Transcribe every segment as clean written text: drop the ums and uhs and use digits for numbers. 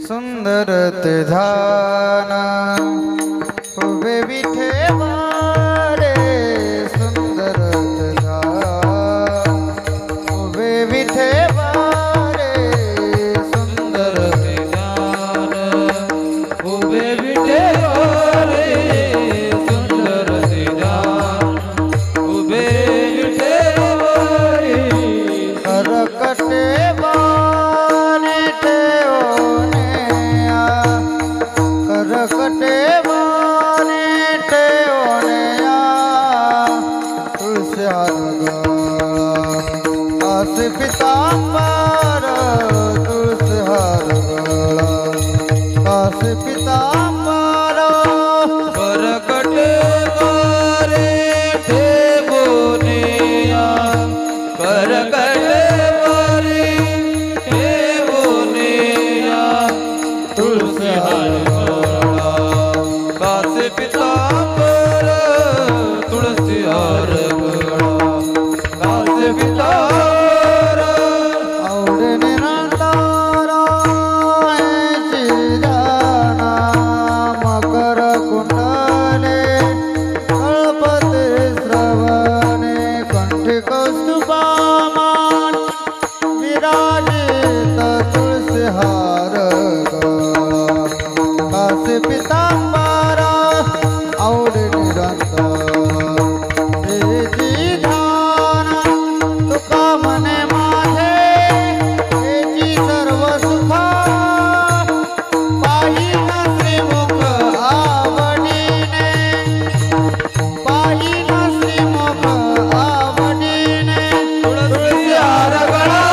सुंदर ते ध्यान उभे विठे वारे सुंदर ते ध्यान उभे विठे वारे सुंदर ते ध्यान उभे विठे वारे सुंदर ते ध्यान उभे विठे वारे करकटे करकटे बाने टेवने तुलसी हार आस पीतांबर तुलसी हार आस पीतांबर करकटे बारे टेवने करकटे बारे टेवने तुलसी हार पीतांबर तुलसी हार कासे पीतांबर आवडे निरंतारा चिदाना मकर कुंडले कल्पते श्रवणे कंठी कौस्तुभामान विराजित तुलसी हार कासे पीतांबर आवडे निरंतर तेजी ध्यान तुका मने माझे तेजी सर्व सुखा पाहिन श्रीमुख आवडीने पाहिन श्रीमुख आवडीने तुळसी हार गळा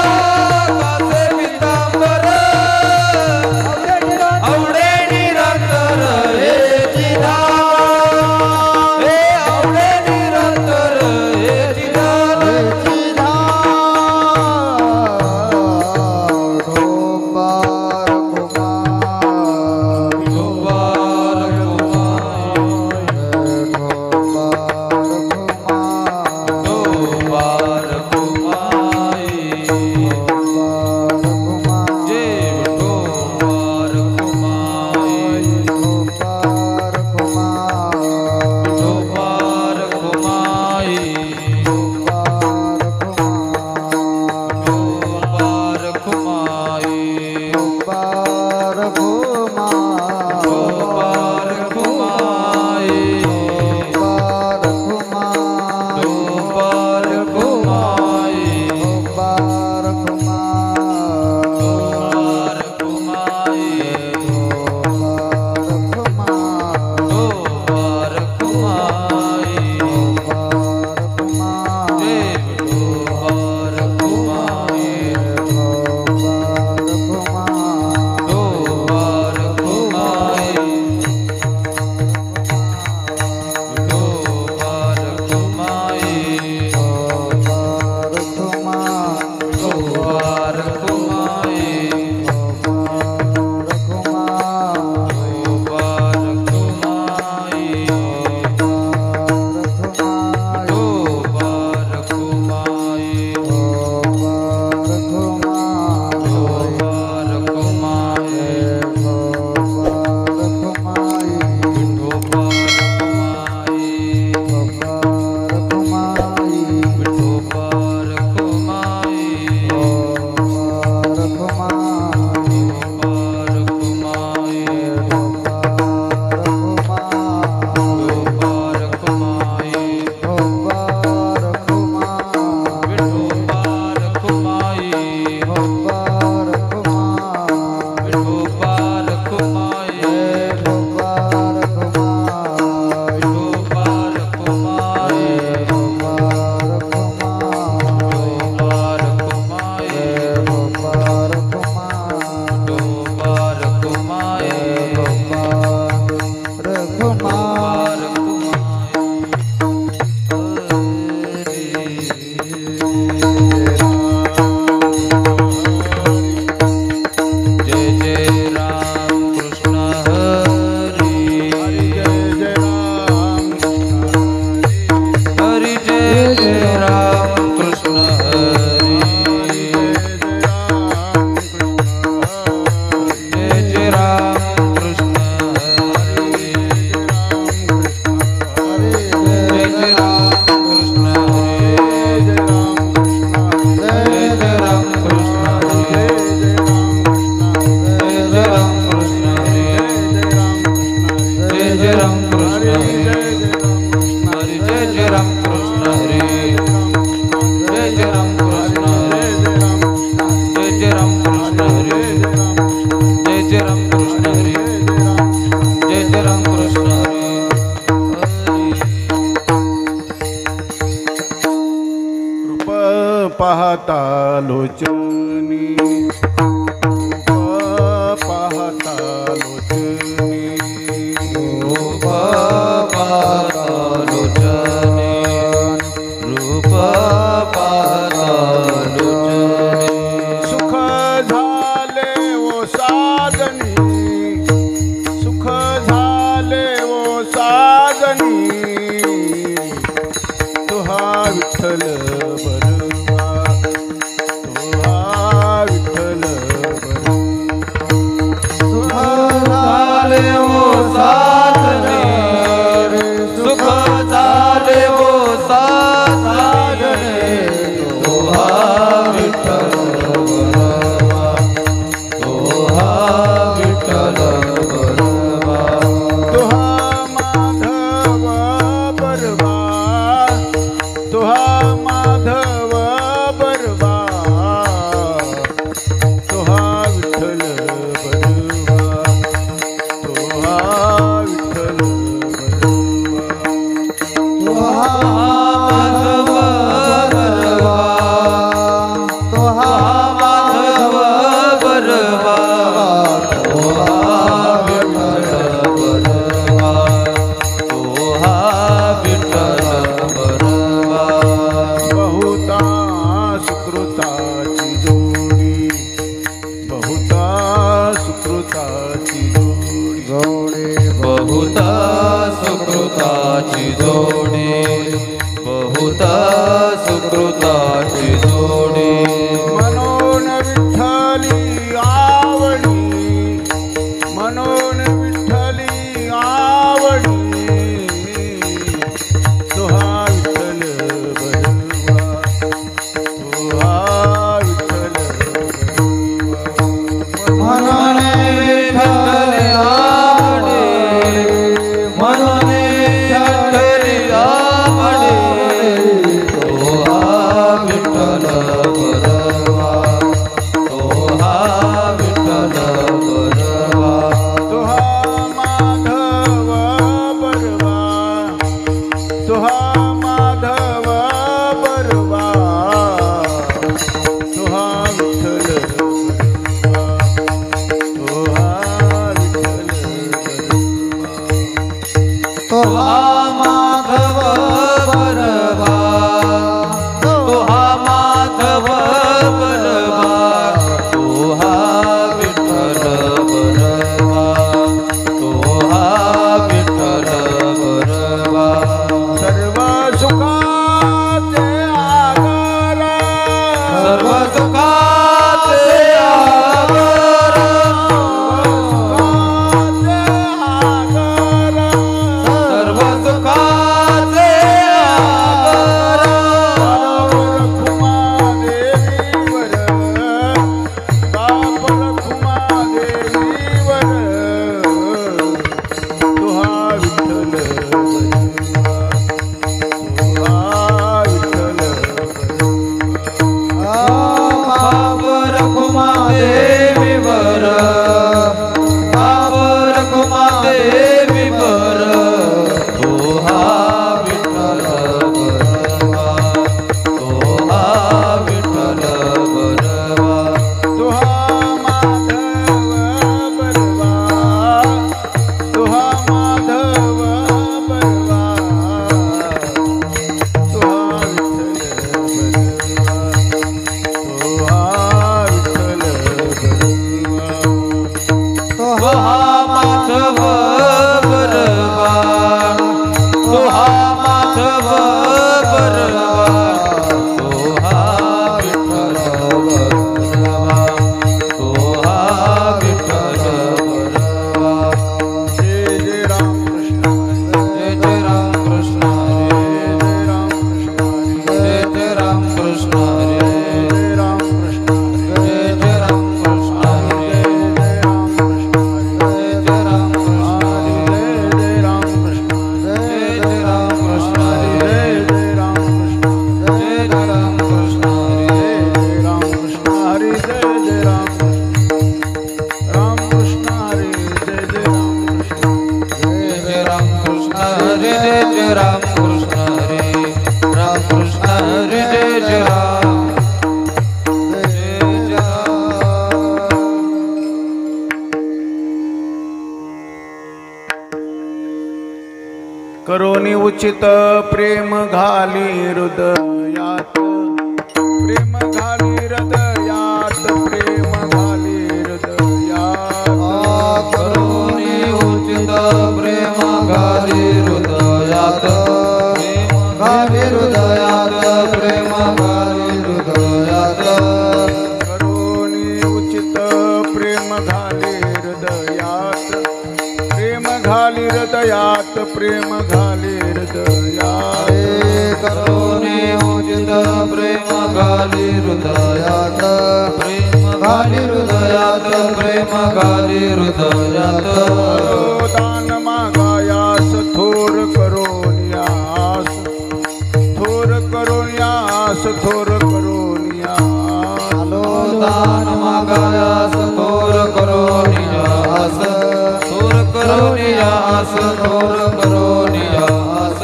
पाहता लोचनी रूप पाहता लोचनी रूप पाहता लोचनी सुख झाले ओ साजनी सुख झाले ओ साजनी तुहा विठ्ठल बरवा तुहा विठ्ठल बरवा सुख झाले ओ साजनी सुख झाले ओ साजनी तोहा विठ्ठल बरवा तोहा विठ्ठल बरवा तुहा माधव बरवा तुहा माधव बरवा तुहा विठ्ठल बरवा तुहा विठ्ठल बरवा तोहा माधव बरवा तोहा माधव बरवा तोहा विठ्ठल बरवा तोहा विठ्ठल बरवा बहुता सुकृताची जोडी बहुता सुकृताची जोडी बहुता सुकृताची जोडी बहुता सुकृताची जोडी मनोन विठ्ठली आवडी मनोन विठ्ठली आवडी तुहा विठ्ठल बरवा तुहा विठ्ठल बरवा मनोने विठ्ठली आवडे मनोने विठ्ठली आवडे तोहा विठ्ठल बरवा तोहा विठ्ठल बरवा तुहा माधव बरवा तुहा माधव बरवा तुहा विठ्ठल बरवा तुहा विठ्ठल बरवा तोहा माधव बरवा तोहा माधव बरवा तोहा विठ्ठल बरवा तोहा विठ्ठल बरवा सर्व सुखाचे आगार सर्व सुखाचे आगर सुखाचे आगार सर्व सुखाचे आगर रखुमा देवीवर बाप रखुमा देवीवर तुहा विठ्ठल बरवा तुहा विठ्ठल बरवा बाप रखुमा देवीवर बाप रखुमा देवीवर तोहा विठ्ठल बरवा तोहा विठ्ठल बरवा तुहा माधव बरवा तुहा माधव बरवा तुहा विठ्ठल बरवा तुहा विठ्ठल बरवा तोहा माधव बरवा तोहा माधव बरवा तोहा विठ्ठल बरवा तोहा विठ्ठल बरवा जय जय रामकृष्ण जय जय रामकृष्ण हरी जय जय रामकृष्ण जय जय रामकृष्ण हरी जय जय रामकृष्ण जय जय रामकृष्ण हरी जय जय रामकृष्ण जय जय रामकृष्ण हरी जय जय रामकृष्ण जय जय रामकृष्ण हरी जय जय रामकृष्ण हरी जय जय रामकृष्ण जय जय रामकृष्ण हरी रामकृष्ण हरी जय जय राम जय जय राम करोनी उचित प्रेम घाली हृदयात प्रेम घाली हृदयात प्रेम घाली हृदयात करोनी उचित प्रेम घाली हृदयात प्रेम घाली हृदयात प्रेम घाली हृदयात करोनी उचित प्रेम घाली हृदयात प्रेम घाली हृदयात प्रेम घाली हृदयात करोनी उचित प्रेम घाली हृदयात प्रेम घाली हृदयात प्रेम घाली हृदयात दान मागायास थोर करोनियास थोर करोनियास थोर करोनियास दान मागायास थोर करोनियास थोर करोनियास थोर करोनियास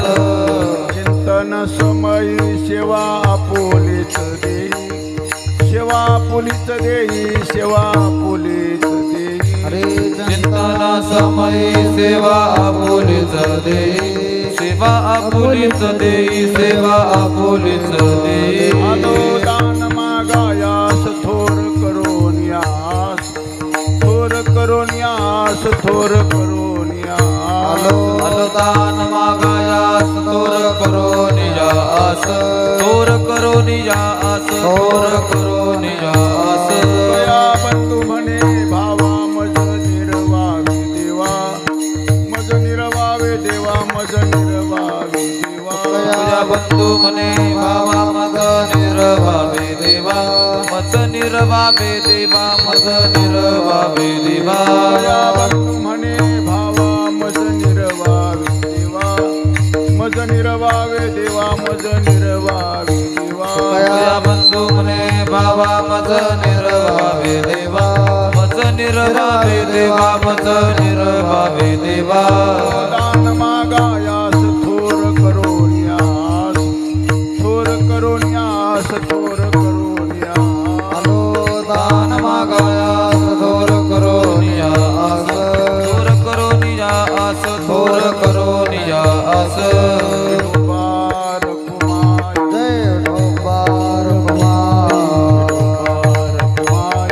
चिंतन समयी सेवा आपुलीच देई सेवा आपुलीच देई सेवा आपुलीच देई चिंतन समयी सेवा आपुलीच देई सेवा आपुलीच देई सेवा आपुलीच देई आलो दान मागायास थोर करोनियास थोर करोनियास थोर करोनियास आलो दान मागायास थोर करोनियास थोर करोनियास थोर करोनियास दया बंधू म्हणे भावा मज निर्वावे देवा मज निर्वावे देवा मज निर्वावे देवा तुझ्या बंधू म्हणे भावा मज निर्वावे देवा मज निर्वावे देवा मज निर्वावे देवा दया बंधू म्हणे भावा मज निर्वावे देवा मज निर्वावे देवा मज निर्वावे देवा तुझ्या बंधू म्हणे भावा मज निर्वावे देवा मज निर्वावे देवा मज निर्वावे देवा दान मागायास थोर करोनियास थोर करोनियास थोर करोनियास दान मागायास थोर करोनियास थोर करोनियास थोर करोनियास बार कुमार जय डोंबार कुमार कुमार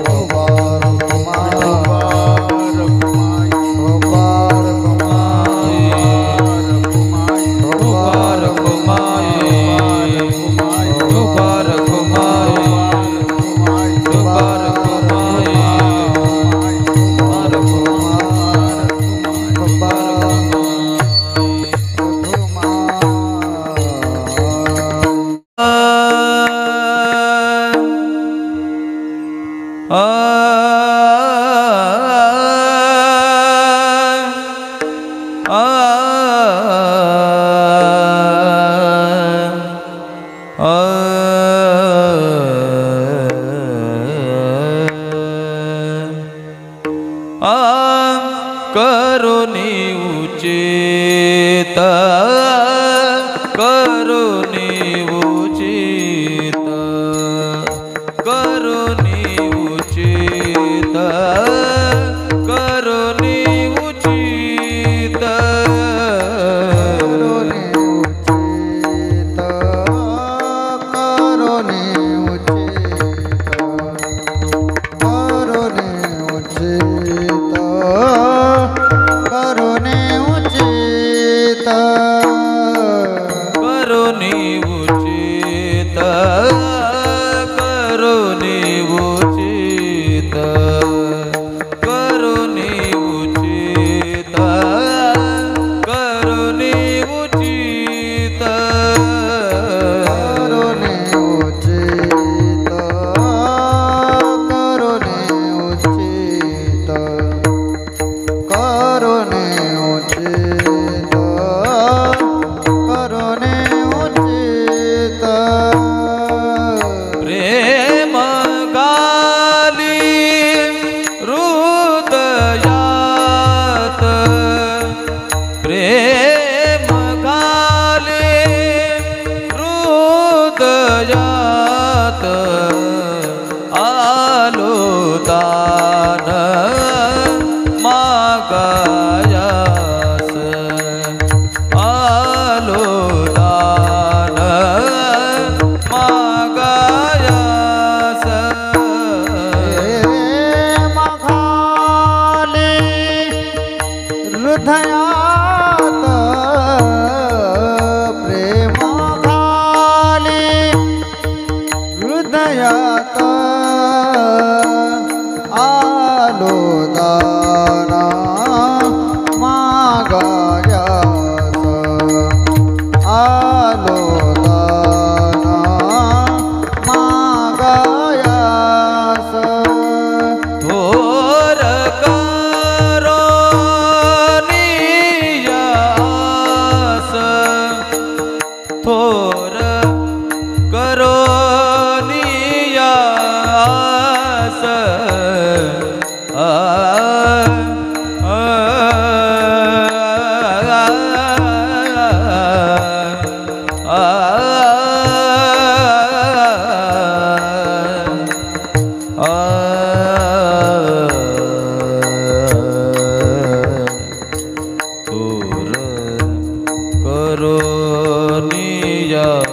डोंबार कुमार बार कुमार डोंबार कुमार कुमार डोंबार कुमार डोंबार कुमार डोंबार कुमार करुणी उचित करुणी उचित करुणी उचित करुणी उचित करुणी उचित करुणी उचित करुणी उचित करुणी उचित प्रेम गाली हृदयात प्रेम गाली हृदयात आलो दान मागायास हृदयात प्रेम घाली हृदयात आलो दाना मागायास आलो दाना मागायास थोर करो नियास थोर करो नियास थोर करो नियास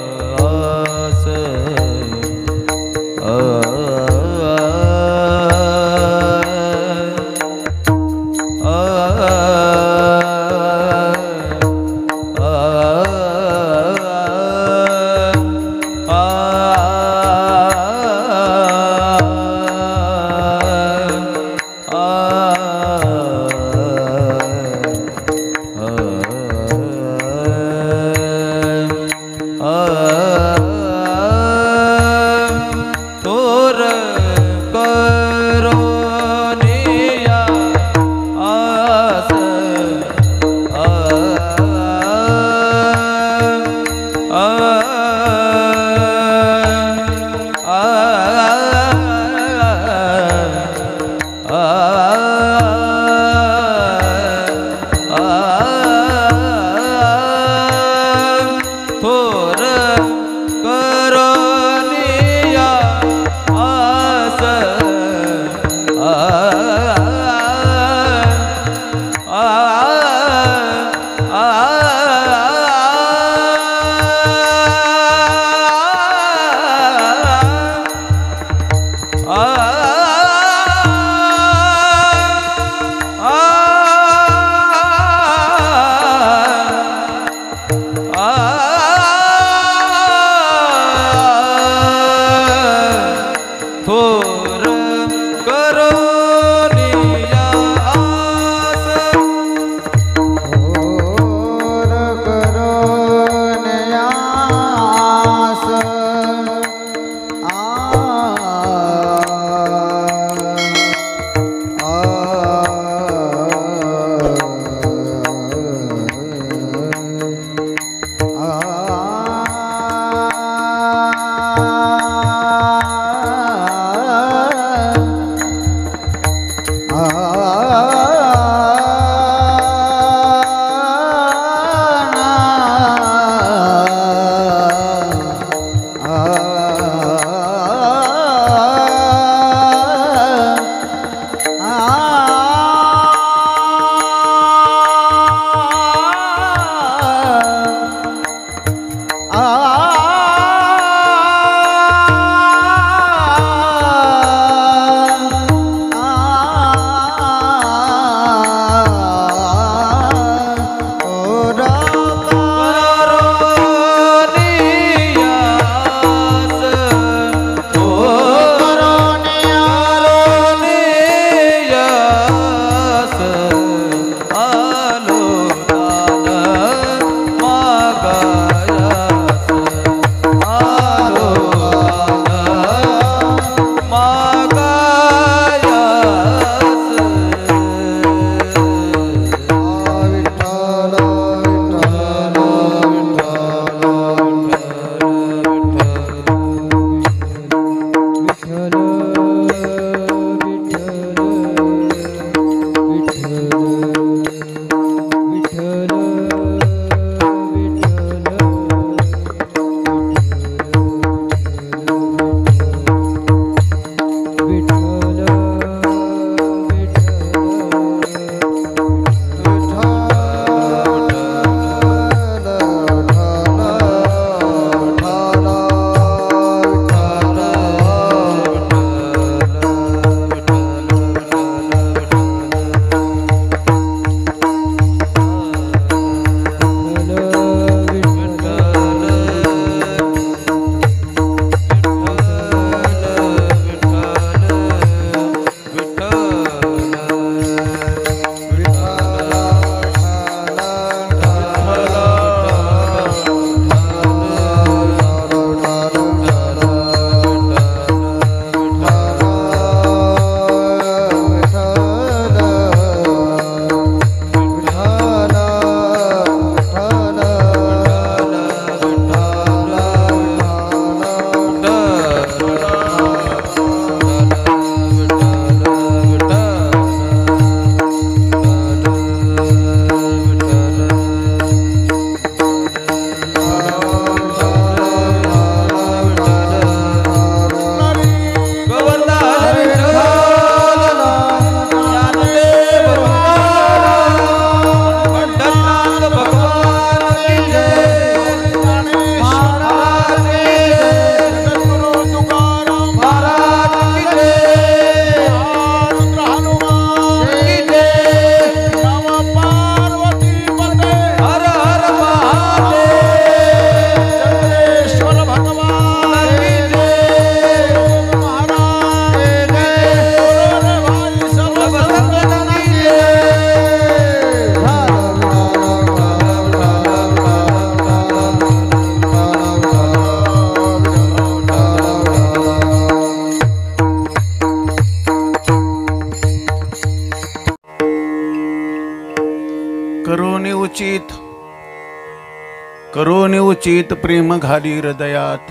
उचित प्रेम घाली हृदयात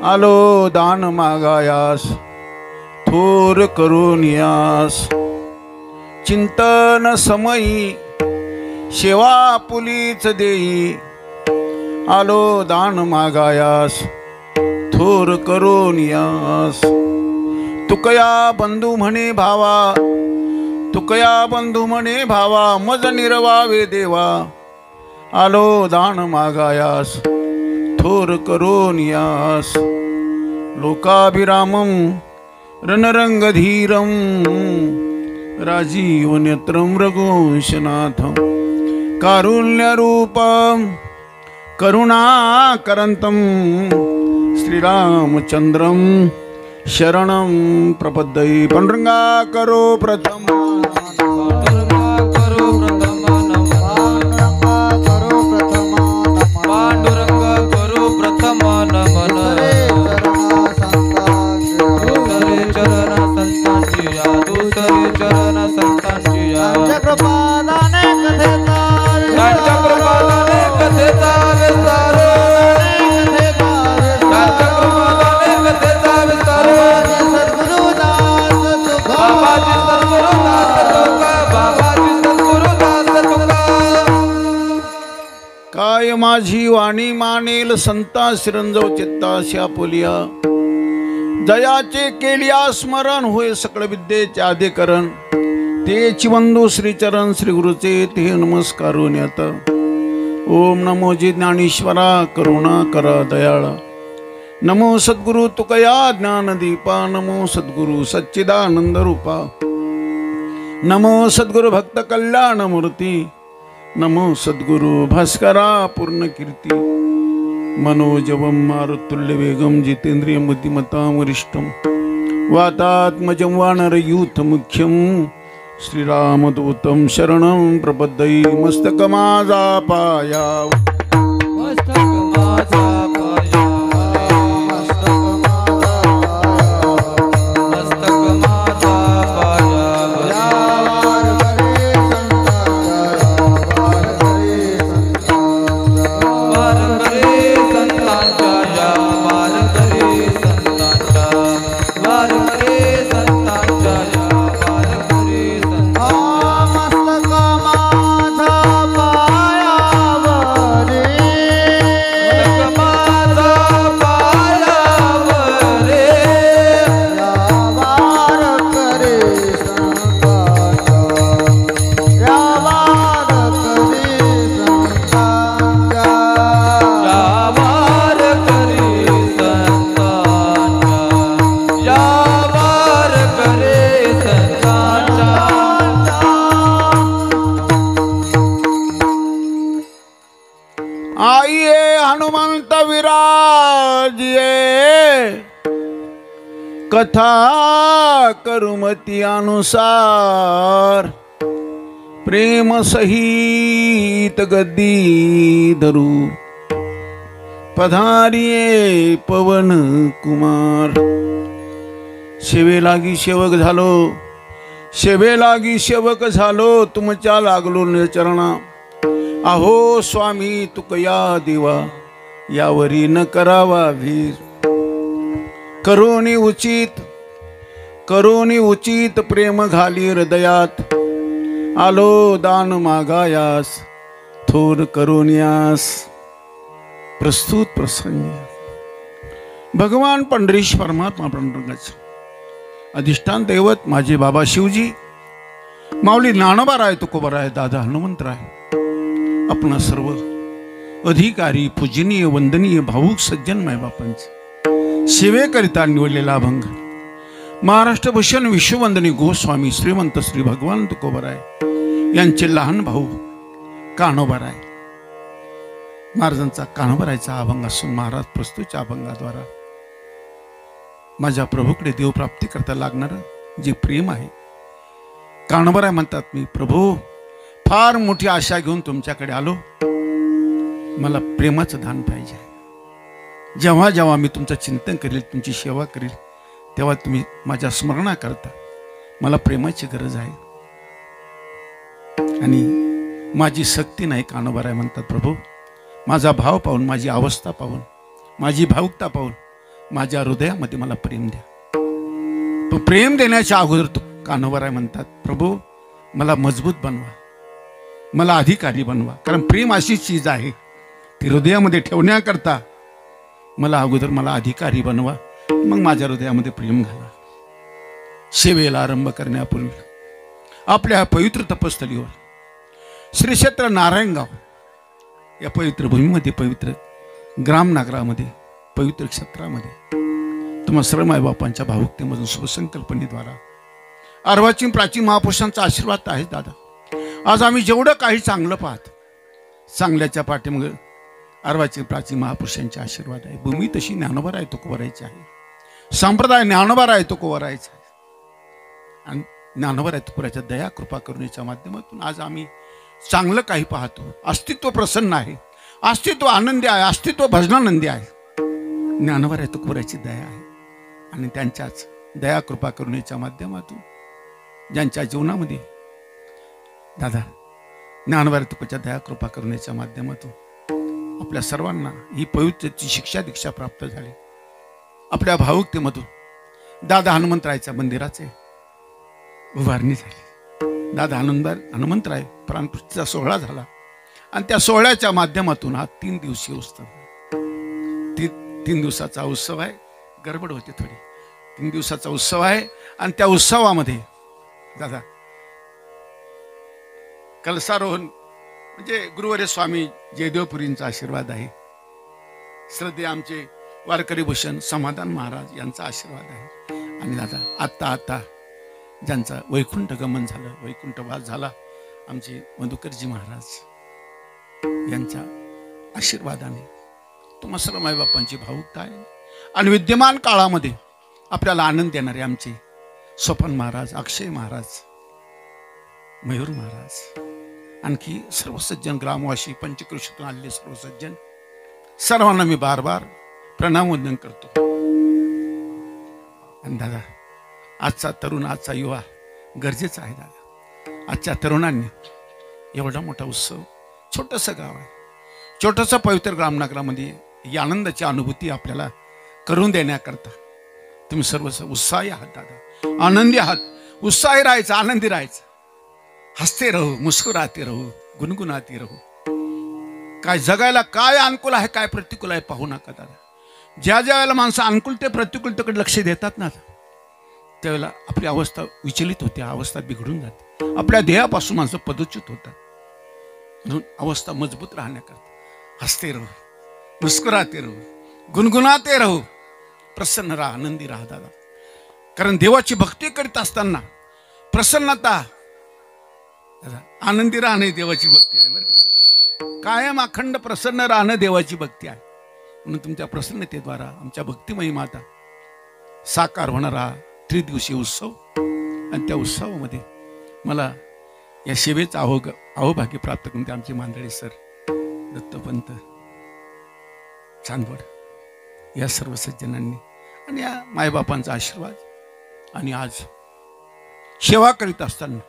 आलो दान मागायास थोर करून यास चिंतन समयी सेवा पुलीच देई आलो दान मागायास थोर करून यास तुकया बंधू म्हणे भावा मज निर्वावे देवा आलो दान मागायास थोर करून यास लोकाभिरामं रणरंगधीरं राजीवनेत्रं रघुवंशनाथं कारुण्यरूपं करुणाकरन्तं श्रीरामचन्द्रं शरणं प्रपद्ये पांडुरंगा करो प्रथम काय माझी वाणी मानेल संता शिरंजव चित्ता शापुलिया जयाचे केलिया स्मरण होय सकळ विद्येचे आदेकरण तेची बंधू श्रीचरण श्री गुरुचे ते नमस्कारून येत ओम नमो जी ज्ञानेश्वरा करुणा करा दयाळा नमो सद्गुरु तुकया ज्ञानदीपा नमो सद्गुरु सच्चिदानंद रूपा नमो सद्गुरु भक्त कल्याण मूर्ती नमो सद्गुरु भास्करा पूर्ण कीर्ती मनोजवम मारुतुल्य वेगम जितेंद्रिय बुद्धिमतां वरिष्ठम वातात्मजं वानरयूथ मुख्यम श्रीरामदूतं शरणं प्रपद्ये मस्तक माझा पायाव कथा करुमती अनुसार प्रेम सहित गद्दी धरू पधारिये पवन कुमार सेवे लागी सेवक झालो तुमच्या लागलो चरणा अहो स्वामी तुकया देवा यावरी न करावा भीर करोनी उचित प्रेम घाली हृदयात आलो दान मागायास थोर करोनियास प्रस्तुत प्रसंग भगवान पंढरीश परमात्मा पांडुरंगाचे अधिष्ठान दैवत माझे बाबा शिवजी माऊली ज्ञानोबाराय तुकोबाराय दादा हनुमंतराय आपणा सर्व अधिकारी पूजनीय वंदनीय भावुक सज्जन मायबापांचे सेवेकरिता निवडलेला अभंग महाराष्ट्र भूषण विश्ववंदनी गोस्वामी श्रीमंत श्री भगवान तुकोबाराय यांचे लहान भाऊ कान्होबाराय महाराजांचा कान्होबारायचा अभंग असून महाराज प्रस्तुतच्या अभंगाद्वारा माझ्या प्रभूकडे देवप्राप्ती करता लागणारं जे प्रेम आहे कान्होबाराय म्हणतात मी प्रभू फार मोठी आशा घेऊन तुमच्याकडे आलो मला प्रेमाचं दान पाहिजे जेव्हा जेव्हा मी तुमचं चिंतन करेल तुमची सेवा करेल तेव्हा तुम्ही माझ्या स्मरणा करता मला प्रेमाची गरज आहे आणि माझी सक्ती नाही कानोबाराय म्हणतात प्रभू. माझा भाव पाहून, माझी अवस्था पाहून, माझी भावुकता पाहून माझ्या हृदयामध्ये मला प्रेम द्या. पण प्रेम देण्याच्या अगोदर तू कानोबाराय म्हणतात प्रभू मला मजबूत बनवा, मला अधिकारी बनवा. कारण प्रेम अशी चीज आहे ती हृदयामध्ये ठेवण्याकरता मला अधिकारी बनवा. मग माझ्या हृदयामध्ये प्रेम घाला. सेवेला आरंभ करण्यापूर्वी आपल्या पवित्र तपस्थलीवर श्री क्षेत्र नारायणगाव या पवित्र भूमीमध्ये, पवित्र ग्रामनगरामध्ये, पवित्र क्षेत्रामध्ये तुम्हा सर्व मायबापांच्या भावुकतेमधून शुभसंकल्पनेद्वारा अर्वाचीन प्राचीन महापुरुषांचा आशीर्वाद आहे दादा. आज आम्ही जेवढं काही चांगलं पाहतो, चांगल्याच्या पाठीमागे अर्वाचीन प्राचीन महापुरुषांचे आशीर्वाद आहे. भूमी तशी ज्ञानोबा आहे तुकोबरायची आहे, संप्रदाय ज्ञानोबा आहे तुकोबरायचा आहे. आणि ज्ञानोबा आहे तुकोबरायच्या दया कृपा करुणेच्या माध्यमातून आज आम्ही चांगलं काही पाहतो. अस्तित्व प्रसन्न आहे, अस्तित्व आनंदी आहे, अस्तित्व भजनानंदी आहे. ज्ञानोबा आहे तुकोबरायची दया आहे. आणि त्यांच्याच दया कृपा करुणेच्या माध्यमातून ज्यांच्या जीवनामध्ये दादा ज्ञानोबा तुकोच्या दया कृपा करुणेच्या माध्यमातून आपल्या सर्वांना ही पवित्रची शिक्षा दीक्षा प्राप्त झाली. आपल्या भावुकतेमधून दादा हनुमंतरायच्या मंदिराचे उभारणी झाली. दादा हनुमंतराय प्राणप्रतिष्ठेचा सोहळा झाला. आणि त्या सोहळ्याच्या माध्यमातून हा 3 दिवसीय उत्सव, 3 दिवसाचा उत्सव आहे. गडबड होते थोडी. 3 दिवसाचा उत्सव आहे. आणि त्या उत्सवामध्ये दादा कलसारोहण म्हणजे गुरुवर्य स्वामी जयदेवपुरींचा आशीर्वाद आहे. श्रद्धे आमचे वारकरी भूषण समाधान महाराज यांचा आशीर्वाद आहे. आणि दादा आता ज्यांचा वैकुंठ गमन झालं, वैकुंठवास झाला, आमचे मधुकरजी महाराज यांच्या आशीर्वादाने तुम्हा सर्व मायबापांची भावुकता आहे. आणि विद्यमान काळामध्ये आपल्याला आनंद देणारे आमचे स्वपन महाराज, अक्षय महाराज, मयूर महाराज, आणखी सर्व सज्जन ग्रामवासी, पंचकृषीतून आलेले सर्व सज्जन, सर्वांना मी बार बार प्रणाम वंदन करतो. आणि दादा आजचा तरुण, आजचा युवा गरजेचा आहे दादा. आजच्या तरुणांनी एवढा मोठा उत्सव, छोटंसं गाव आहे, छोटंसं पवित्र ग्रामनगरामध्ये ही आनंदाची अनुभूती आपल्याला करून देण्याकरता तुम्ही सर्व उत्साही आहात दादा, आनंदी आहात. उत्साही राहायचं, आनंदी राहायचं, हसते राहू, मुस्कुराते राहू, गुणगुणाते राहू. काय जगायला काय अनुकूल आहे, काय प्रतिकूल आहे पाहू नका दादा. ज्या ज्या वेळेला माणसं अनुकूल ते प्रतिकूलतेकडे लक्ष देतात ना, त्यावेळेला आपली अवस्था विचलित होते, अवस्था बिघडून जाते, आपल्या ध्येयापासून माणसं पदच्युत होतात. म्हणून अवस्था मजबूत राहण्याकरता हसते राहू, मुस्कुराते राहू, गुणगुणाते राहू, प्रसन्न राहा, आनंदी राहा दादा. कारण देवाची भक्ती करीत असताना प्रसन्नता दादा, आनंदी राहणे देवाची भक्ती आहे बरं दादा. कायम अखंड प्रसन्न राहणं देवाची भक्ती आहे. म्हणून तुमच्या प्रसन्नतेद्वारा आमच्या भक्तिमयी माता साकार होणारा 3 दिवसीय उत्सव, आणि त्या उत्सवामध्ये मला या सेवेचा अहोभाग्य प्राप्त करून ते आमचे मांदळे सर, दत्तपंत, चांदवड या सर्व सज्जनांनी आणि या मायबापांचा आशीर्वाद. आणि आज सेवा करीत असताना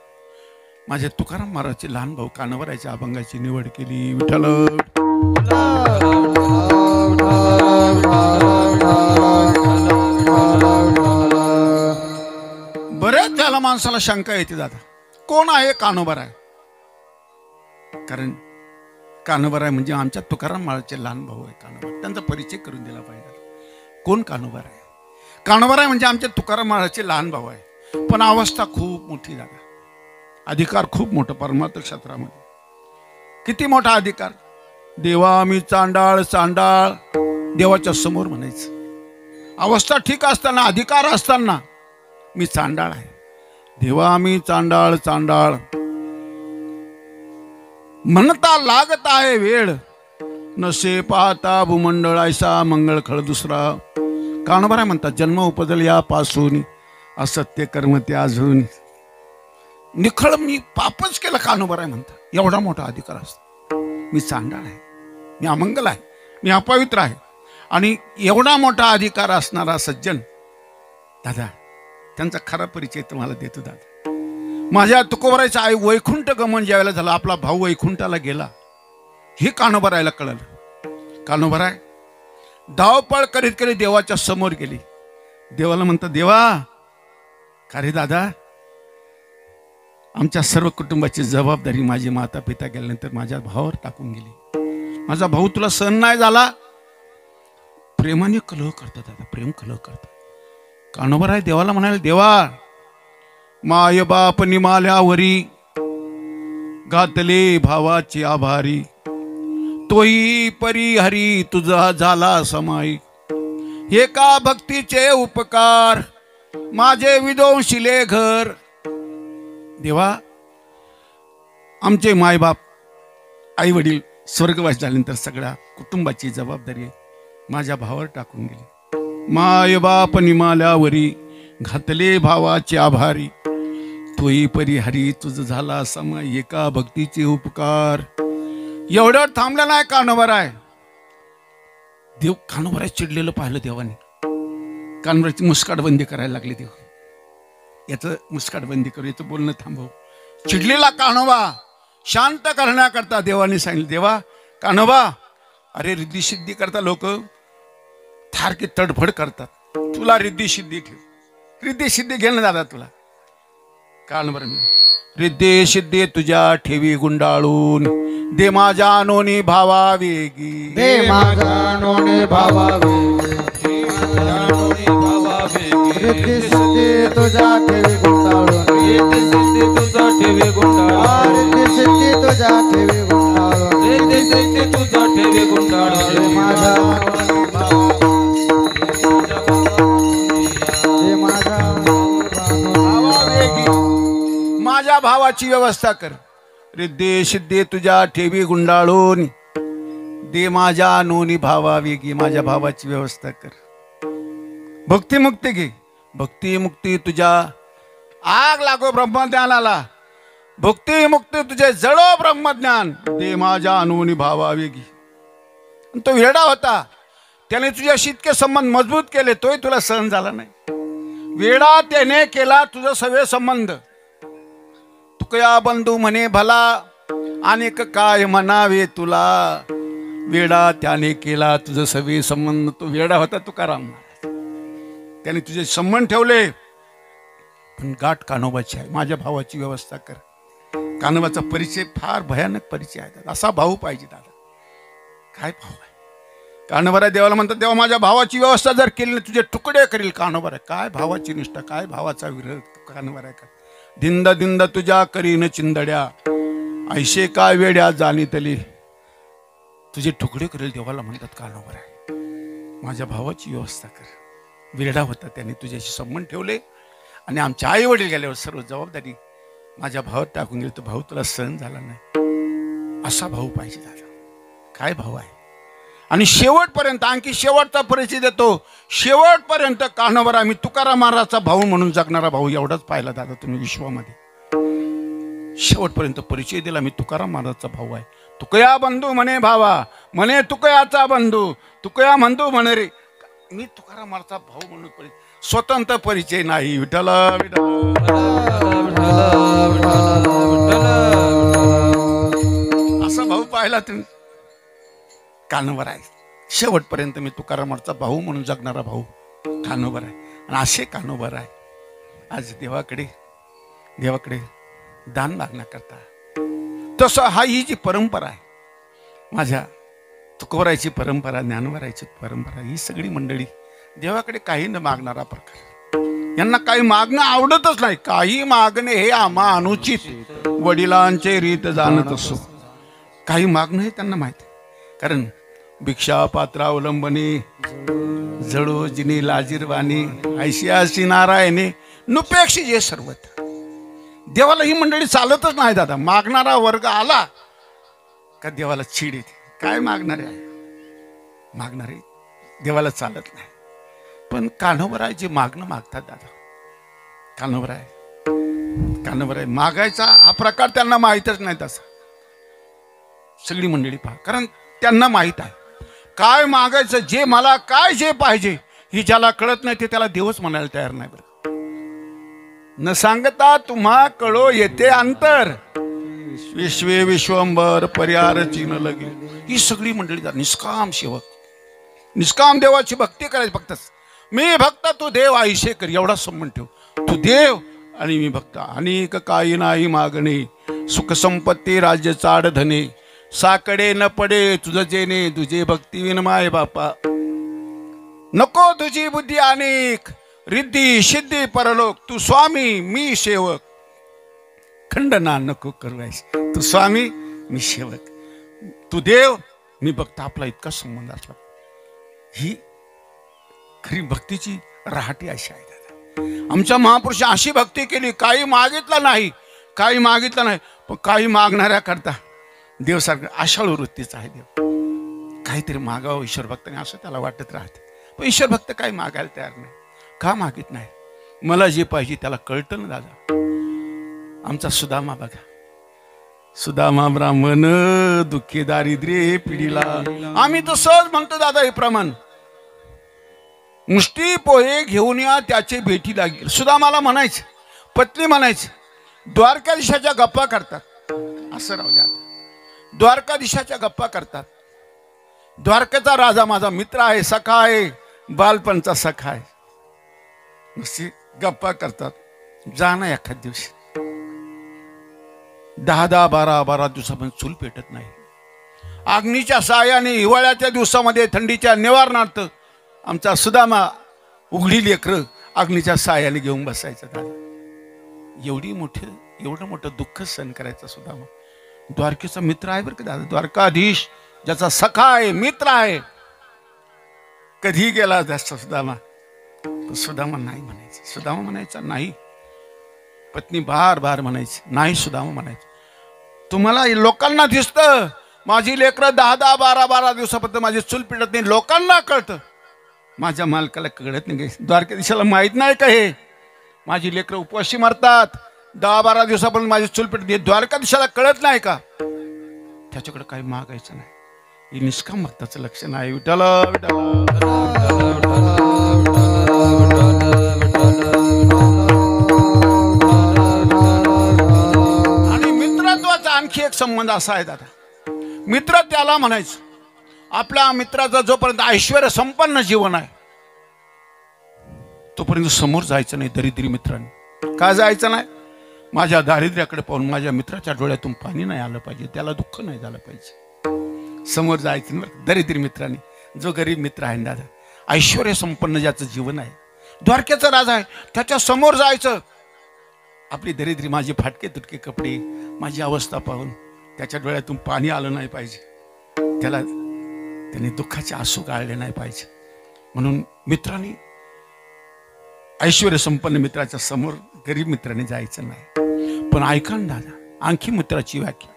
माझ्या तुकाराम महाराजचे लहान भाऊ कानोबारायच्या अभंगाची निवड केली. विठ्ठल बरेच त्याला माणसाला शंका येते दादा, कोण आहे कान्होबाराय? कारण कान्होबाराय म्हणजे आमच्या तुकाराम महाराजचे लहान भाऊ आहे कान्होबा. त्यांचा परिचय करून दिला पाहिजे. कोण कान्होबाराय? कान्होबाराय म्हणजे आमच्या तुकाराम महाराजचे लहान भाऊ आहे. पण अवस्था खूप मोठी दादा, अधिकार खूप मोठा परमार्थ क्षेत्रामध्ये. किती मोठा अधिकार? देवा मी चांडाळ चांडाळ, देवाच्या समोर म्हणायचं. अवस्था ठीक असताना, अधिकार असताना मी चांडाळ आहे. देवा मी चांडाळ चांडाळ, म्हणता लागत आहे वेळ, नसे पाहता भूमंडळ ऐसा मंगळ खळ दुसरा. कान्होबाराय म्हणतात जन्म उपजल यापासून, असत्य कर्म ते अजून. निखळ मी पापच केलं कान्होबाराय म्हणतात. एवढा मोठा अधिकार असतो. मी चांडाळ आहे, मी अमंगल आहे, मी अपवित्र आहे. आणि एवढा मोठा अधिकार असणारा सज्जन दादा, त्यांचा खरा परिचय तुम्हाला देतो दादा. माझ्या तुकोबरायचा आई वैकुंठ गमन ज्यावेळेला झालं, आपला भाऊ वैकुंठाला गेला, हे कान्होबरायला कळलं. कान्होबराय धावपळ करीत करीत देवाच्या समोर गेली. देवाला म्हणतात, देवा का रे दादा, आमच्या सर्व कुटुंबाची जबाबदारी माझी माता पिता गेल्यानंतर माझ्या भावावर टाकून गेली. माझा भाऊ तुला सहन नाही झाला. प्रेमाने कलह करतात दादा, प्रेम कलह करतात. कान्होबराय देवाला म्हणाले, देवा माय बाप निमाल्यावरी घातले भावाचे आभारी, तोही परिहरी तुझा झाला समाई, हे का भक्तीचे उपकार माझे विदोंशिले घर. देवा आमचे मायबाप आई वडील स्वर्गवास झाल्यानंतर सगळ्या कुटुंबाची जबाबदारी माझ्या भावावर टाकून गेली. माय बाप निमाल्यावरी घातले भावाचे आभारी, तोही परिहरी तुझ झाला समाई, एका भक्तीचे उपकार. एवढ्यावर थांबला नाही कान्होबराय. देव कान्होबराय चिडलेलं पाहिलं देवाने. कान्होबरायची मुस्काटबंदी करायला लागली. देव याचं मुस्काटबंदी करू, याचं बोलणं थांबव. चिडलेला कान्होबा शांत करण्याकरता देवाने सांगितलं, देवा कान्होबा, अरे रिद्धी सिद्धी करता लोक थारकी तडफड करतात, तुला रिद्धी सिद्धी ठेव, रिद्धी सिद्धी घेणं दादा तुला. कान्होबा रिद्धी सिद्धी तुझ्या ठेवी गुंडाळून, दे माझ्या नोनी भावा वेगी, दे माझा नोनी भावा वेगी, रिद्धी सिद्धी तुझ्या ठेवी गुंडाळून, रिद्धी सिद्धी तुझा ठेवी गुंडाळून, रिद्धी सिद्धी तुझ्या ठेवी गुंडाळून, रिद्धी सिद्धी तुझा ठेवी गुंडाळून, दे माझा भावा वेगी, माझ्या भावाची व्यवस्था कर. रिद्धी सिद्धी तुझ्या ठेवी गुंडाळून, दे माझ्या नोनी भावा वेगी, माझ्या भावाची व्यवस्था कर. भक्ती मुक्ती घे, भक्ती मुक्ती तुझ्या आग लागो ब्रह्मज्ञानाला, भक्ती मुक्ती तुझे जळो ब्रह्मज्ञान, दे माझ्या नोनी भावा वेगी. तो वेडा होता, त्याने तुझ्याशी इतके संबंध मजबूत केले, तोही तुला सहन झाला नाही. वेडा त्याने केला तुझं सगळे संबंध. तुकया बंधू म्हणे भला, अनेक काय म्हणावे तुला, वेडा त्याने केला तुझं सगळे संबंध. तो वेडा होता तुकाराम महाराज, त्याने तुझे संबंध ठेवले. पण गाठ कान्होबाची आहे, माझ्या भावाची व्यवस्था कर. कान्होबाचा परिचय फार भयानक परिचय आहे. असा भाऊ पाहिजे दादा. काय भाऊ आहे कान्होबराय. देवाला म्हणतात, देवा माझ्या भावाची व्यवस्था जर केली नाही तुझे तुकडे करील. कान्होबराय काय भावाची निष्ठा, काय भावाचा विरोध. कान्होबराय का धिंद धिंद तुझ्या करीन चिंदड्या, ऐशे काय वेड्या जाणीतली, तुझे तुकडे करेल. देवाला म्हणतात कान्होबराय माझ्या भावाची व्यवस्था कर. वेडा होता, त्याने तुझ्याशी संबंध ठेवले आणि आमच्या आई वडील गेल्यावर सर्व जबाबदारी माझ्या भावात टाकून गेली. तो भाऊ तुला सहन झाला नाही. असा भाऊ पाहिजे दादा. काय भाऊ आहे. आणि शेवटपर्यंत, आणखी शेवटचा परिचय देतो, शेवटपर्यंत कान्होबराय मी तुकाराम महाराजचा भाऊ म्हणून जगणारा भाऊ एवढाच पाहिला दादा तुम्ही विश्वामध्ये. शेवटपर्यंत परिचय दिला, मी तुकाराम महाराजचा भाऊ आहे. तुकया बंधू म्हणे भावा, म्हणे तुकयाचा बंधू, तुकया म्हणतो म्हणे रे. मी तुकाराम महाराजचा भाऊ म्हणून स्वतंत्र परिचय नाही. विठ्ठल असा भाऊ पाहिला तुम्ही. कान्होबराय शेवटपर्यंत मी तुकाराम महाराजचा भाऊ म्हणून जगणारा भाऊ कान्होबराय. आणि असे कान्होबराय आज देवाकडे दान मागण्याकरता. तसं ही जी परंपरा आहे, माझ्या तुकोबरायची परंपरा, ज्ञानोबरायची परंपरा, ही सगळी मंडळी देवाकडे काही न मागणारा प्रकार. यांना काही मागणं आवडतच नाही. काही मागणे हे आम्हा अनुचित, वडिलांचे रीत जाणत असो. काही मागणं हे त्यांना माहिती. कारण भिक्षा पात्र अवलंबने, जळो जिने लाजीरवाणी, ऐशियासी नारायणे नुपेक्षी जे सर्वत. देवाला ही मंडळी चालतच नाही दादा. मागणारा वर्ग आला का देवाला चीड येते. काय मागणारे आहे, मागणारे देवाला चालत नाही. पण कान्होबराय जे मागणं मागतात दादा, कान्होबराय मागायचा हा प्रकार त्यांना माहीतच नाही. तसा सगळी मंडळी पहा, कारण त्यांना माहीत आहे काय मागायचं. जे मला काय जे पाहिजे ही ज्याला कळत नाही ते त्याला देवच म्हणायला तयार नाही. बरं न सांगता तुम्हा कळो येते अंतर, विश्वे विश्वंबर परिहार चिन्ह लगे. ही सगळी मंडळी निष्काम सेवक, निष्काम देवाची भक्ती करायची. फक्त मी भक्त तू देव आयुष्य कर एवढा संबंध ठेव. तू देव आणि मी भक्त. अनेक काही नाही मागणे, सुख संपत्ती राज्य चाड धने, साकडे न पडे तुझं जेणे, तुझे भक्ती विन माय बापा. नको तुझी बुद्धी अनेक, रिद्धी सिद्धी परलोक. तू स्वामी मी सेवक, खंडना नको करवायस. तू स्वामी मी सेवक, तू देव मी भक्त. आपला इतका संबंध असला. ही खरी भक्तीची राहटी अशी आहे दादा. आमच्या महापुरुष अशी भक्ती केली, काही मागितलं नाही, काही मागितलं नाही. पण काही मागणाऱ्या करता देव सारखं आशाळू वृत्तीचा आहे देव. काहीतरी मागावं ईश्वर भक्ताने असं त्याला वाटत राहते. पण ईश्वर भक्त काही मागायला तयार नाही. का मागित नाही? मला जे पाहिजे त्याला कळतं ना दादा. आमचा सुदामा बघा, सुदामा ब्राह्मण दुःखी दारिद्र्य पिढीला. आम्ही तर सहज म्हणतो दादा हे प्रमाण. मुष्टी पोहे घेऊन या त्याचे भेटी लागेल. सुदामाला म्हणायचं, पत्नी म्हणायचं, द्वारकाधीशाच्या गप्पा करतात. असं राहू द्या. द्वारकाधीशाच्या गप्पा करतात. द्वारकेचा राजा माझा मित्र आहे, सखा आहे, बालपणचा सखा आहे. नुसती गप्पा करतात. जा ना एखाद दिवशी. 10-10, 12-12 दिवसापर्यंत चूल पेटत नाही. अग्नीच्या साहाय्याने हिवाळ्याच्या दिवसामध्ये थंडीच्या निवारणार्थ आमचा सुदामा उघडी लेकरं अग्नीच्या साहाय्याने घेऊन बसायचं. दादा एवढं मोठं दुःख सहन करायचं सुदामा. द्वारकेचा मित्र आहे बरं का दादा. द्वारकाधीश ज्याचा सखा आहे, मित्र आहे. कधी गेला जास्त सुदामा. सुदामा नाही म्हणायचं. सुदामा म्हणायचा नाही. पत्नी बार बार म्हणायची नाही. सुदामा म्हणायचं, तुम्हाला लोकांना दिसतं माझी लेकरं 10-10, 12-12 दिवसापर्यंत माझी चूल पिटत नाही. लोकांना कळतं, माझ्या मालकाला कळत नाही. द्वारकाधीशाला माहित नाही का हे माझी लेकरं उपवाशी मरतात, 10-12 दिवसापर्यंत माझी चूल पिटत नाही. द्वारकाधीशाला कळत नाही का? त्याच्याकडे काही मागायचं नाही. हे निष्काम भक्ताचं लक्षण आहे. विठ्ठल आणि मित्रत्वाचा आणखी एक संबंध असा आहे दादा. मित्र त्याला म्हणायचं, आपल्या मित्राचा जोपर्यंत ऐश्वर्य संपन्न जीवन आहे तोपर्यंत समोर जायचं नाही दरिद्री मित्रांनी. का जायचं नाही? माझ्या दारिद्र्याकडे पाहून माझ्या मित्राच्या डोळ्यातून पाणी नाही आलं पाहिजे, त्याला दुःख नाही झालं पाहिजे. समोर जायचं नाही दरिद्री मित्रांनी. जो गरीब मित्र आहे दादा, ऐश्वर्य संपन्न ज्याचं जीवन आहे, द्वारकेचा राजा आहे, त्याच्या समोर जायचं. आपली दरिद्री, माझे फाटके तुटके कपडे, माझी अवस्था पाहून त्याच्या डोळ्यातून पाणी आलं नाही पाहिजे, त्याने दुःखाचे आसू गाळले नाही पाहिजे. म्हणून मित्रांनी, ऐश्वर्य संपन्न मित्राच्या समोर गरीब मित्राने जायचं नाही. पण ऐका ना दादा, आणखी मित्राची व्याख्या.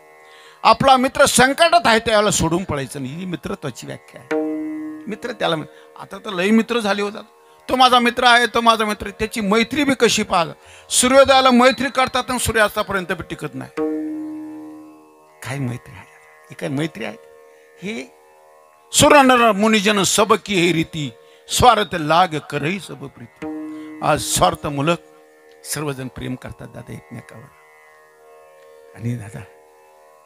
आपला मित्र संकटात आहे त्याला सोडून पळायचं नाही, ही मित्रत्वाची व्याख्या आहे. मित्र त्याला, आता तर लई मित्र झाले होतात. तो माझा मित्र आहे, तो माझा मित्र. त्याची मैत्री बी कशी पाहा. सूर्योदयाला मैत्री करतात आणि सूर्यास्तापर्यंत बी टिकत नाही. काय मैत्री आहे? ही काय मैत्री आहे? हे सुरनर मुनिजन सब की हे रीती, स्वार्थ लाग करही सब प्रीती. आज स्वार्थमूलक सर्वजण प्रेम करतात दादा एकमेकावर. आणि दादा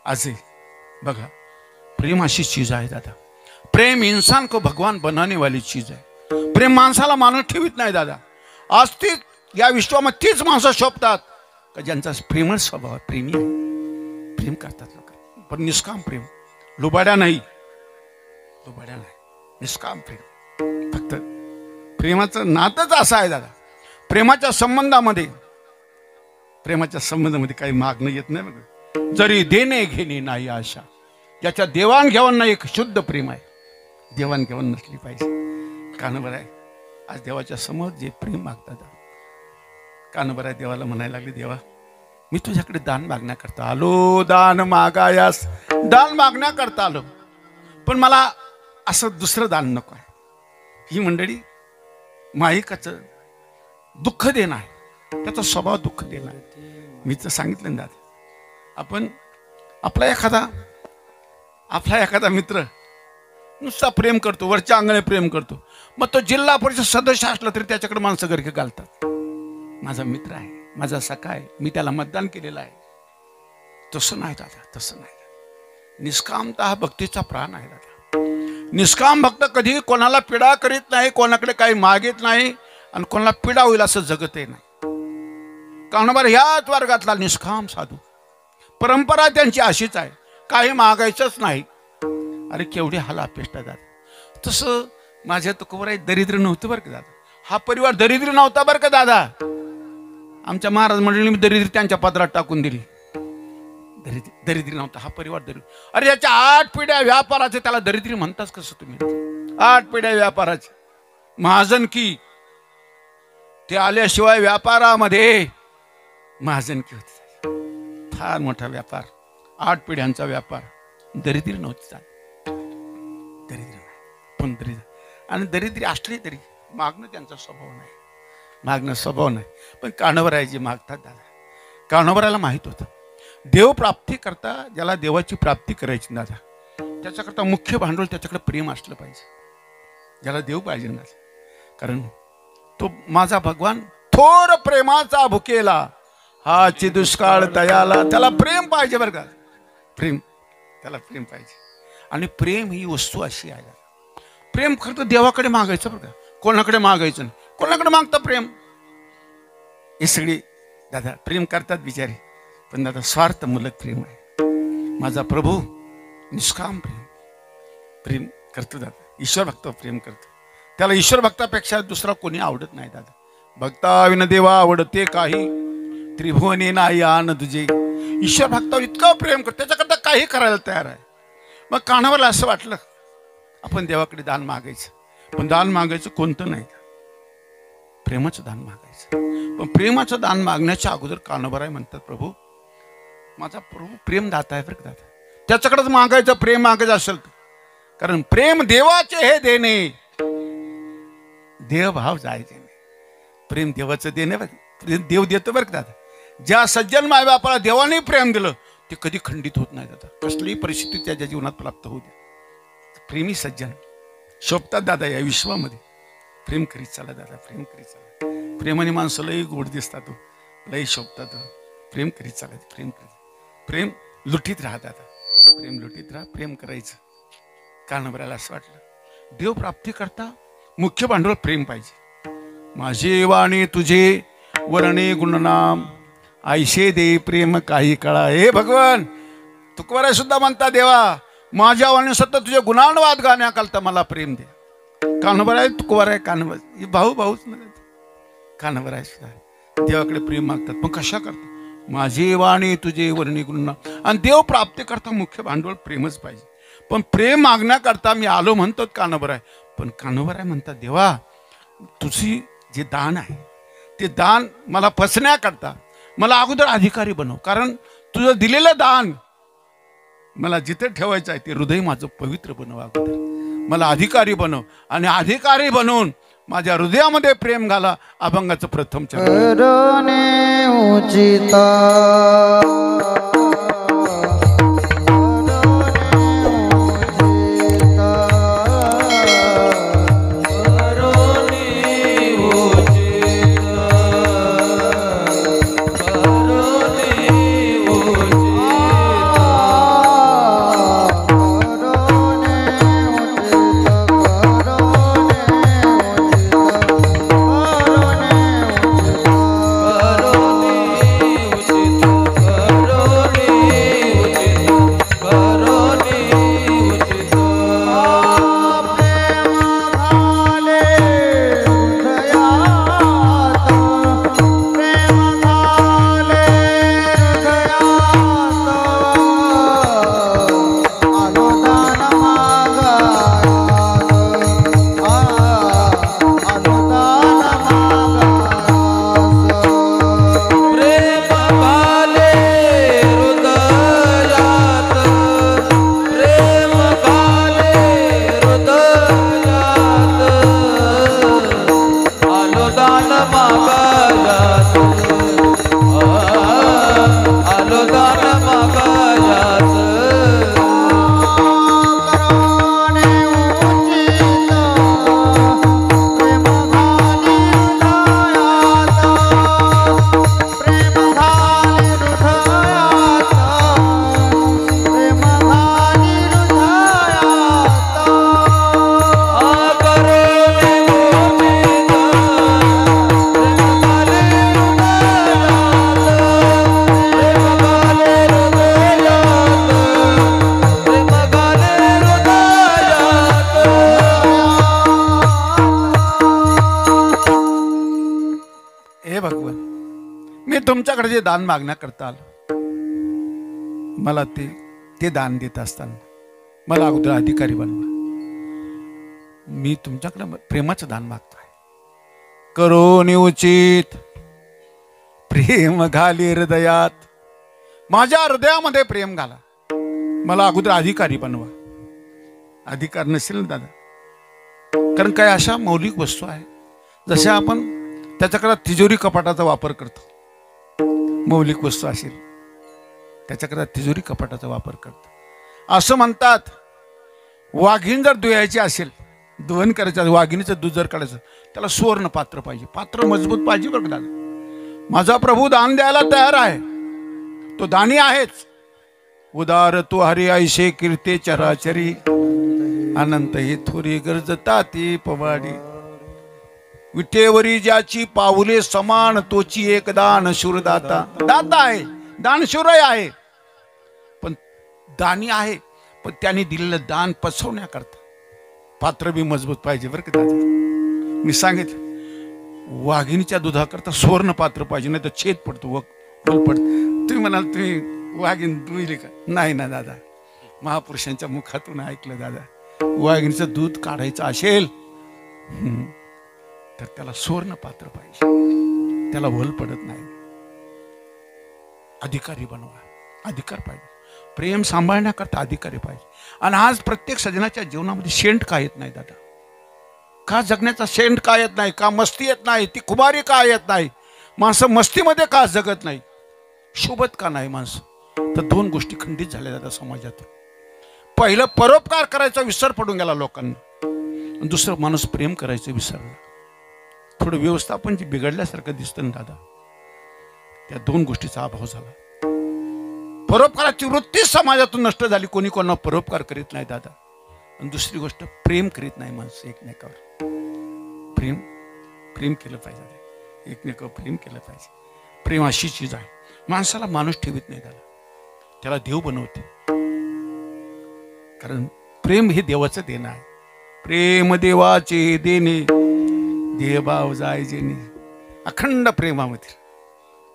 आज बघा, प्रेम अशी चीज आहे दादा. प्रेम इंसान को भगवान बनाने वाली चीज आहे. प्रेम माणसाला माणूस ठेवित नाही दादा. आज तीच या विश्वामध्ये तीच माणसं शोभतात का ज्यांचा प्रेमळ स्वभाव आहे, प्रेमी आहे, प्रेम करतात लोक. पण निष्काम प्रेम, लुबाड्या नाही, लुबाड्या नाही, निष्काम प्रेम. फक्त प्रेमाचं नातंच असं आहे दादा. प्रेमाच्या संबंधामध्ये काही मागणं येत नाही बघा. जरी देणे घेणे नाही आशा, ज्याच्या देवाणघेवाण नाही, एक शुद्ध प्रेम आहे. देवाणघेवाण नसली पाहिजे. कानबर आहे आज देवाच्या समोर जे प्रेम मागतात, कानबर आहे देवाला म्हणायला लागले, देवा मी तुझ्याकडे दान मागण्याकरता आलो, दान मागायास दान मागण्याकरता आलो, पण मला असं दुसरं दान नको आहे. ही मंडळी माईकाचं दुःख देणं आहे, त्याचा स्वभाव दुःख देणं आहे. मी तर सांगितलं ना दादा, आपण आपला एखादा मित्र नुसता प्रेम करतो, वरच्या अंगाने प्रेम करतो, मग तो जिल्हा परिषद सदस्य असला तरी त्याच्याकडे माणसं गरके घालतात. माझा मित्र आहे, माझा सखा आहे, मी त्याला मतदान केलेलं आहे. तसं नाही दादा, तसं नाही. निष्कामता हा भक्तीचा प्राण आहे दादा. निष्काम भक्त कधी कोणाला पीडा करीत नाही, कोणाकडे काही मागित नाही आणि कोणाला पीडा होईल असं जगतही नाही. कान्होबा ह्याच वर्गातला निष्काम साधू. परंपरा त्यांची अशीच आहे, काही मागायचंच नाही. अरे केवढी हाल अपेष्टा दादा. तसं माझ्या तुकोबराई दरिद्र नव्हतं बरं का दादा. हा परिवार दरिद्र नव्हता बरं का दादा. आमच्या महाराज मंडळीने दरिद्री त्यांच्या पदरात टाकून दिली. दरिद्री नव्हता हा परिवार दरिद्र. अरे याच्या 8 पिढ्या व्यापाराचे, त्याला दरिद्री म्हणताच कसं तुम्ही? 8 पिढ्या व्यापाराचे महाजनकी. ते आल्याशिवाय व्यापारामध्ये महाजनकी होती. फार मोठा व्यापार, 8 पिढ्यांचा व्यापार. दरिद्री नव्हती चालत. दरिद्री नाही, पण दरिद्र. आणि दरिद्री असली तरी मागणं त्यांचा स्वभाव नाही. मागणं स्वभाव नाही. पण कान्होबरायजी मागतात दादा. कान्होबराला माहित होतं देव प्राप्ती करता, ज्याला देवाची प्राप्ती करायची दादा, त्याच्याकरता मुख्य भांडवल त्याच्याकडे प्रेम असलं पाहिजे. ज्याला देव पाहिजे ना, कारण तो माझा भगवान थोर प्रेमाचा भुकेला, हाची दुष्काळ तयाला. त्याला प्रेम पाहिजे बरं का. प्रेम, त्याला प्रेम पाहिजे. आणि प्रेम ही वस्तू अशी आहे, प्रेम खरं देवाकडे मागायचं बरं का, कोणाकडे मागायचं नाही. कोणाकडे मागतं प्रेम? हे सगळे दादा प्रेम करतात बिचारे, पण दादा स्वार्थमूलक प्रेम आहे. माझा प्रभू निष्काम प्रेम करतो दादा. ईश्वर भक्त प्रेम करतो. त्याला ईश्वर भक्तापेक्षा दुसरा कोणी आवडत नाही दादा. भक्ताविन देवा आवडते काही, त्रिभुवने नाही आन तुझे. ईश्वर भक्तावर इतकं प्रेम करतो, त्याच्याकरता काही करायला तयार आहे. मग कान्होबाला असं वाटलं आपण देवाकडे दान मागायचं, पण दान मागायचं कोणतं नाही, प्रेमाचं दान मागायचं. पण प्रेमाचं दान मागण्याच्या अगोदर कान्होबाराय म्हणतात, प्रभू माझा प्रभू प्रेमदाता आहे बरं का दादा. त्याच्याकडेच मागायचं, प्रेम मागायचं असेल तर. कारण प्रेम देवाचे हे देणे, देवभाव जायचे नाही. प्रेम देवाचं देणे बरं, देव देतो बरं का दादा. ज्या सज्जन मायबापाला देवाने प्रेम दिलं ते कधी खंडित होत नाही दादा. कसलीही परिस्थिती त्याच्या जीवनात प्राप्त होऊ द्या. प्रेमी सज्जन शोभतात दादा या विश्वामध्ये. प्रेम करीत चला दादा, प्रेम करीत चला. प्रेमाने माणसं लई गोड दिसतात, लई शोभतात. प्रेम करीत चला, प्रेम करीत. प्रेम लुटीत राहा दादा, प्रेम लुटीत राहा. प्रेम करायचं. कान्होबराला असं वाटलं देव प्राप्ती करता मुख्य भांडवल प्रेम पाहिजे. माझे वाणी तुझे वर्णे गुणनाम, ऐशे दे प्रेम काही काळा. हे भगवान तुकोबाराय सुद्धा म्हणता, देवा माझ्या वाणी सतत तुझे गुणानुवाद गाण्याकरता मला प्रेम दे. कान्होबराय तुकोबाराय कान्होबा भाऊ भाऊच नाही. कान्होबराय सुद्धा देवाकडे प्रेम मागतात, पण कशा करतात? माझी वाणी तुझे वर्णी गुण. आणि देव प्राप्ती करता मुख्य भांडवल प्रेमच पाहिजे. पण प्रेम मागण्याकरता मी आलो म्हणतो कान्होबराय. पण कान्होबराय म्हणतात, देवा तुझी जे दान आहे ते दान मला फसण्याकरता मला अगोदर अधिकारी बनव. कारण तुझं दिलेलं दान मला जिथे ठेवायचं आहे ते हृदय माझं पवित्र बनव. अगोदर मला अधिकारी बनव, आणि अधिकारी बनवून माझ्या हृदयामध्ये प्रेम घाला. अभंगाचं प्रथम चरण. उचिता मी तुमच्याकडे जे दान मागण्याकरता आलो, मला ते दान देत असताना मला अगोदर अधिकारी बनवा. मी तुमच्याकडे प्रेमाचं दान मागतोय. करोनी उचित प्रेम घाली हृदयात, माझ्या हृदयामध्ये प्रेम घाला. मला अगोदर अधिकारी बनवा. अधिकार नसेल ना दादा, कारण काय अशा मौलिक वस्तू आहे जशा आपण त्याच्याकडे तिजोरी कपाटाचा वापर करतो. मौलिक वस्तू असेल त्याच्याकडे तिजोरी कपाटाचा वापर करतो. असं म्हणतात, वाघीण जर धुयायची असेल, दहन करायचं, वाघिणीचं दूध जर काढायचं, त्याला सुवर्ण पात्र पाहिजे. पात्र मजबूत पाहिजे बरं दादा. माझा प्रभू दान द्यायला तयार आहे. तो दानी आहेच. उदार तू हरी ऐशे कीर्ते चराचरी, अनंत ही थोरी गरजता ती पवाडी. विटेवरी ज्याची पाऊले समान, तोची एक दान शूरदाता. दाता आहे, दानशूरही आहे, पण दानी आहे. पण त्याने दिलेलं दान पसवण्याकरता पात्र बी मजबूत पाहिजे बरं का दादा. मी सांगितलं, वाघिणीच्या दुधाकरता सुवर्ण पात्र पाहिजे, नाही तर छेद पडतो, वल पडतो. तुम्ही म्हणाल तुम्ही वाघीण दुहिली का? नाही ना दादा, महापुरुषांच्या मुखातून ऐकलं दादा. वाघिणीचं दूध काढायचं असेल तर त्याला सुवर्ण पात्र पाहिजे, त्याला वल पडत नाही. अधिकारी बनवा. अधिकार पाहिजे. प्रेम सांभाळण्याकरता अधिकारी पाहिजे. आणि आज प्रत्येक सजनाच्या जीवनामध्ये शेंट का येत नाही दादा? का जगण्याचा शेंट का येत नाही? का मस्ती येत नाही? ती खुमारी का येत नाही? माणसं मस्तीमध्ये का जगत नाही? शोभत का नाही माणसं? तर दोन गोष्टी खंडित झाल्या दादा समाजातून. पहिलं, परोपकार करायचा विसर पडून गेला लोकांना. दुसरं, माणूस प्रेम करायचं विसरला. थोडं व्यवस्थापन जे बिघडल्यासारखं दिसतं ना दादा, त्या दोन गोष्टीचा अभाव झाला. परोपकाराची वृत्ती समाजातून नष्ट झाली. कोणी कोणाला परोपकार करीत नाही दादा. आणि दुसरी गोष्ट, प्रेम करीत नाही माणसं एकमेकावर. प्रेम केलं पाहिजे. एकमेकावर प्रेम केलं पाहिजे. प्रेम अशी चीज आहे, माणसाला माणूस ठेवीत नाही दादा, त्याला देव बनवते. कारण प्रेम हे देवाचं देणं आहे. प्रेम देवाचे देणे, देवभाव जाय जेणे. अखंड प्रेमामध्ये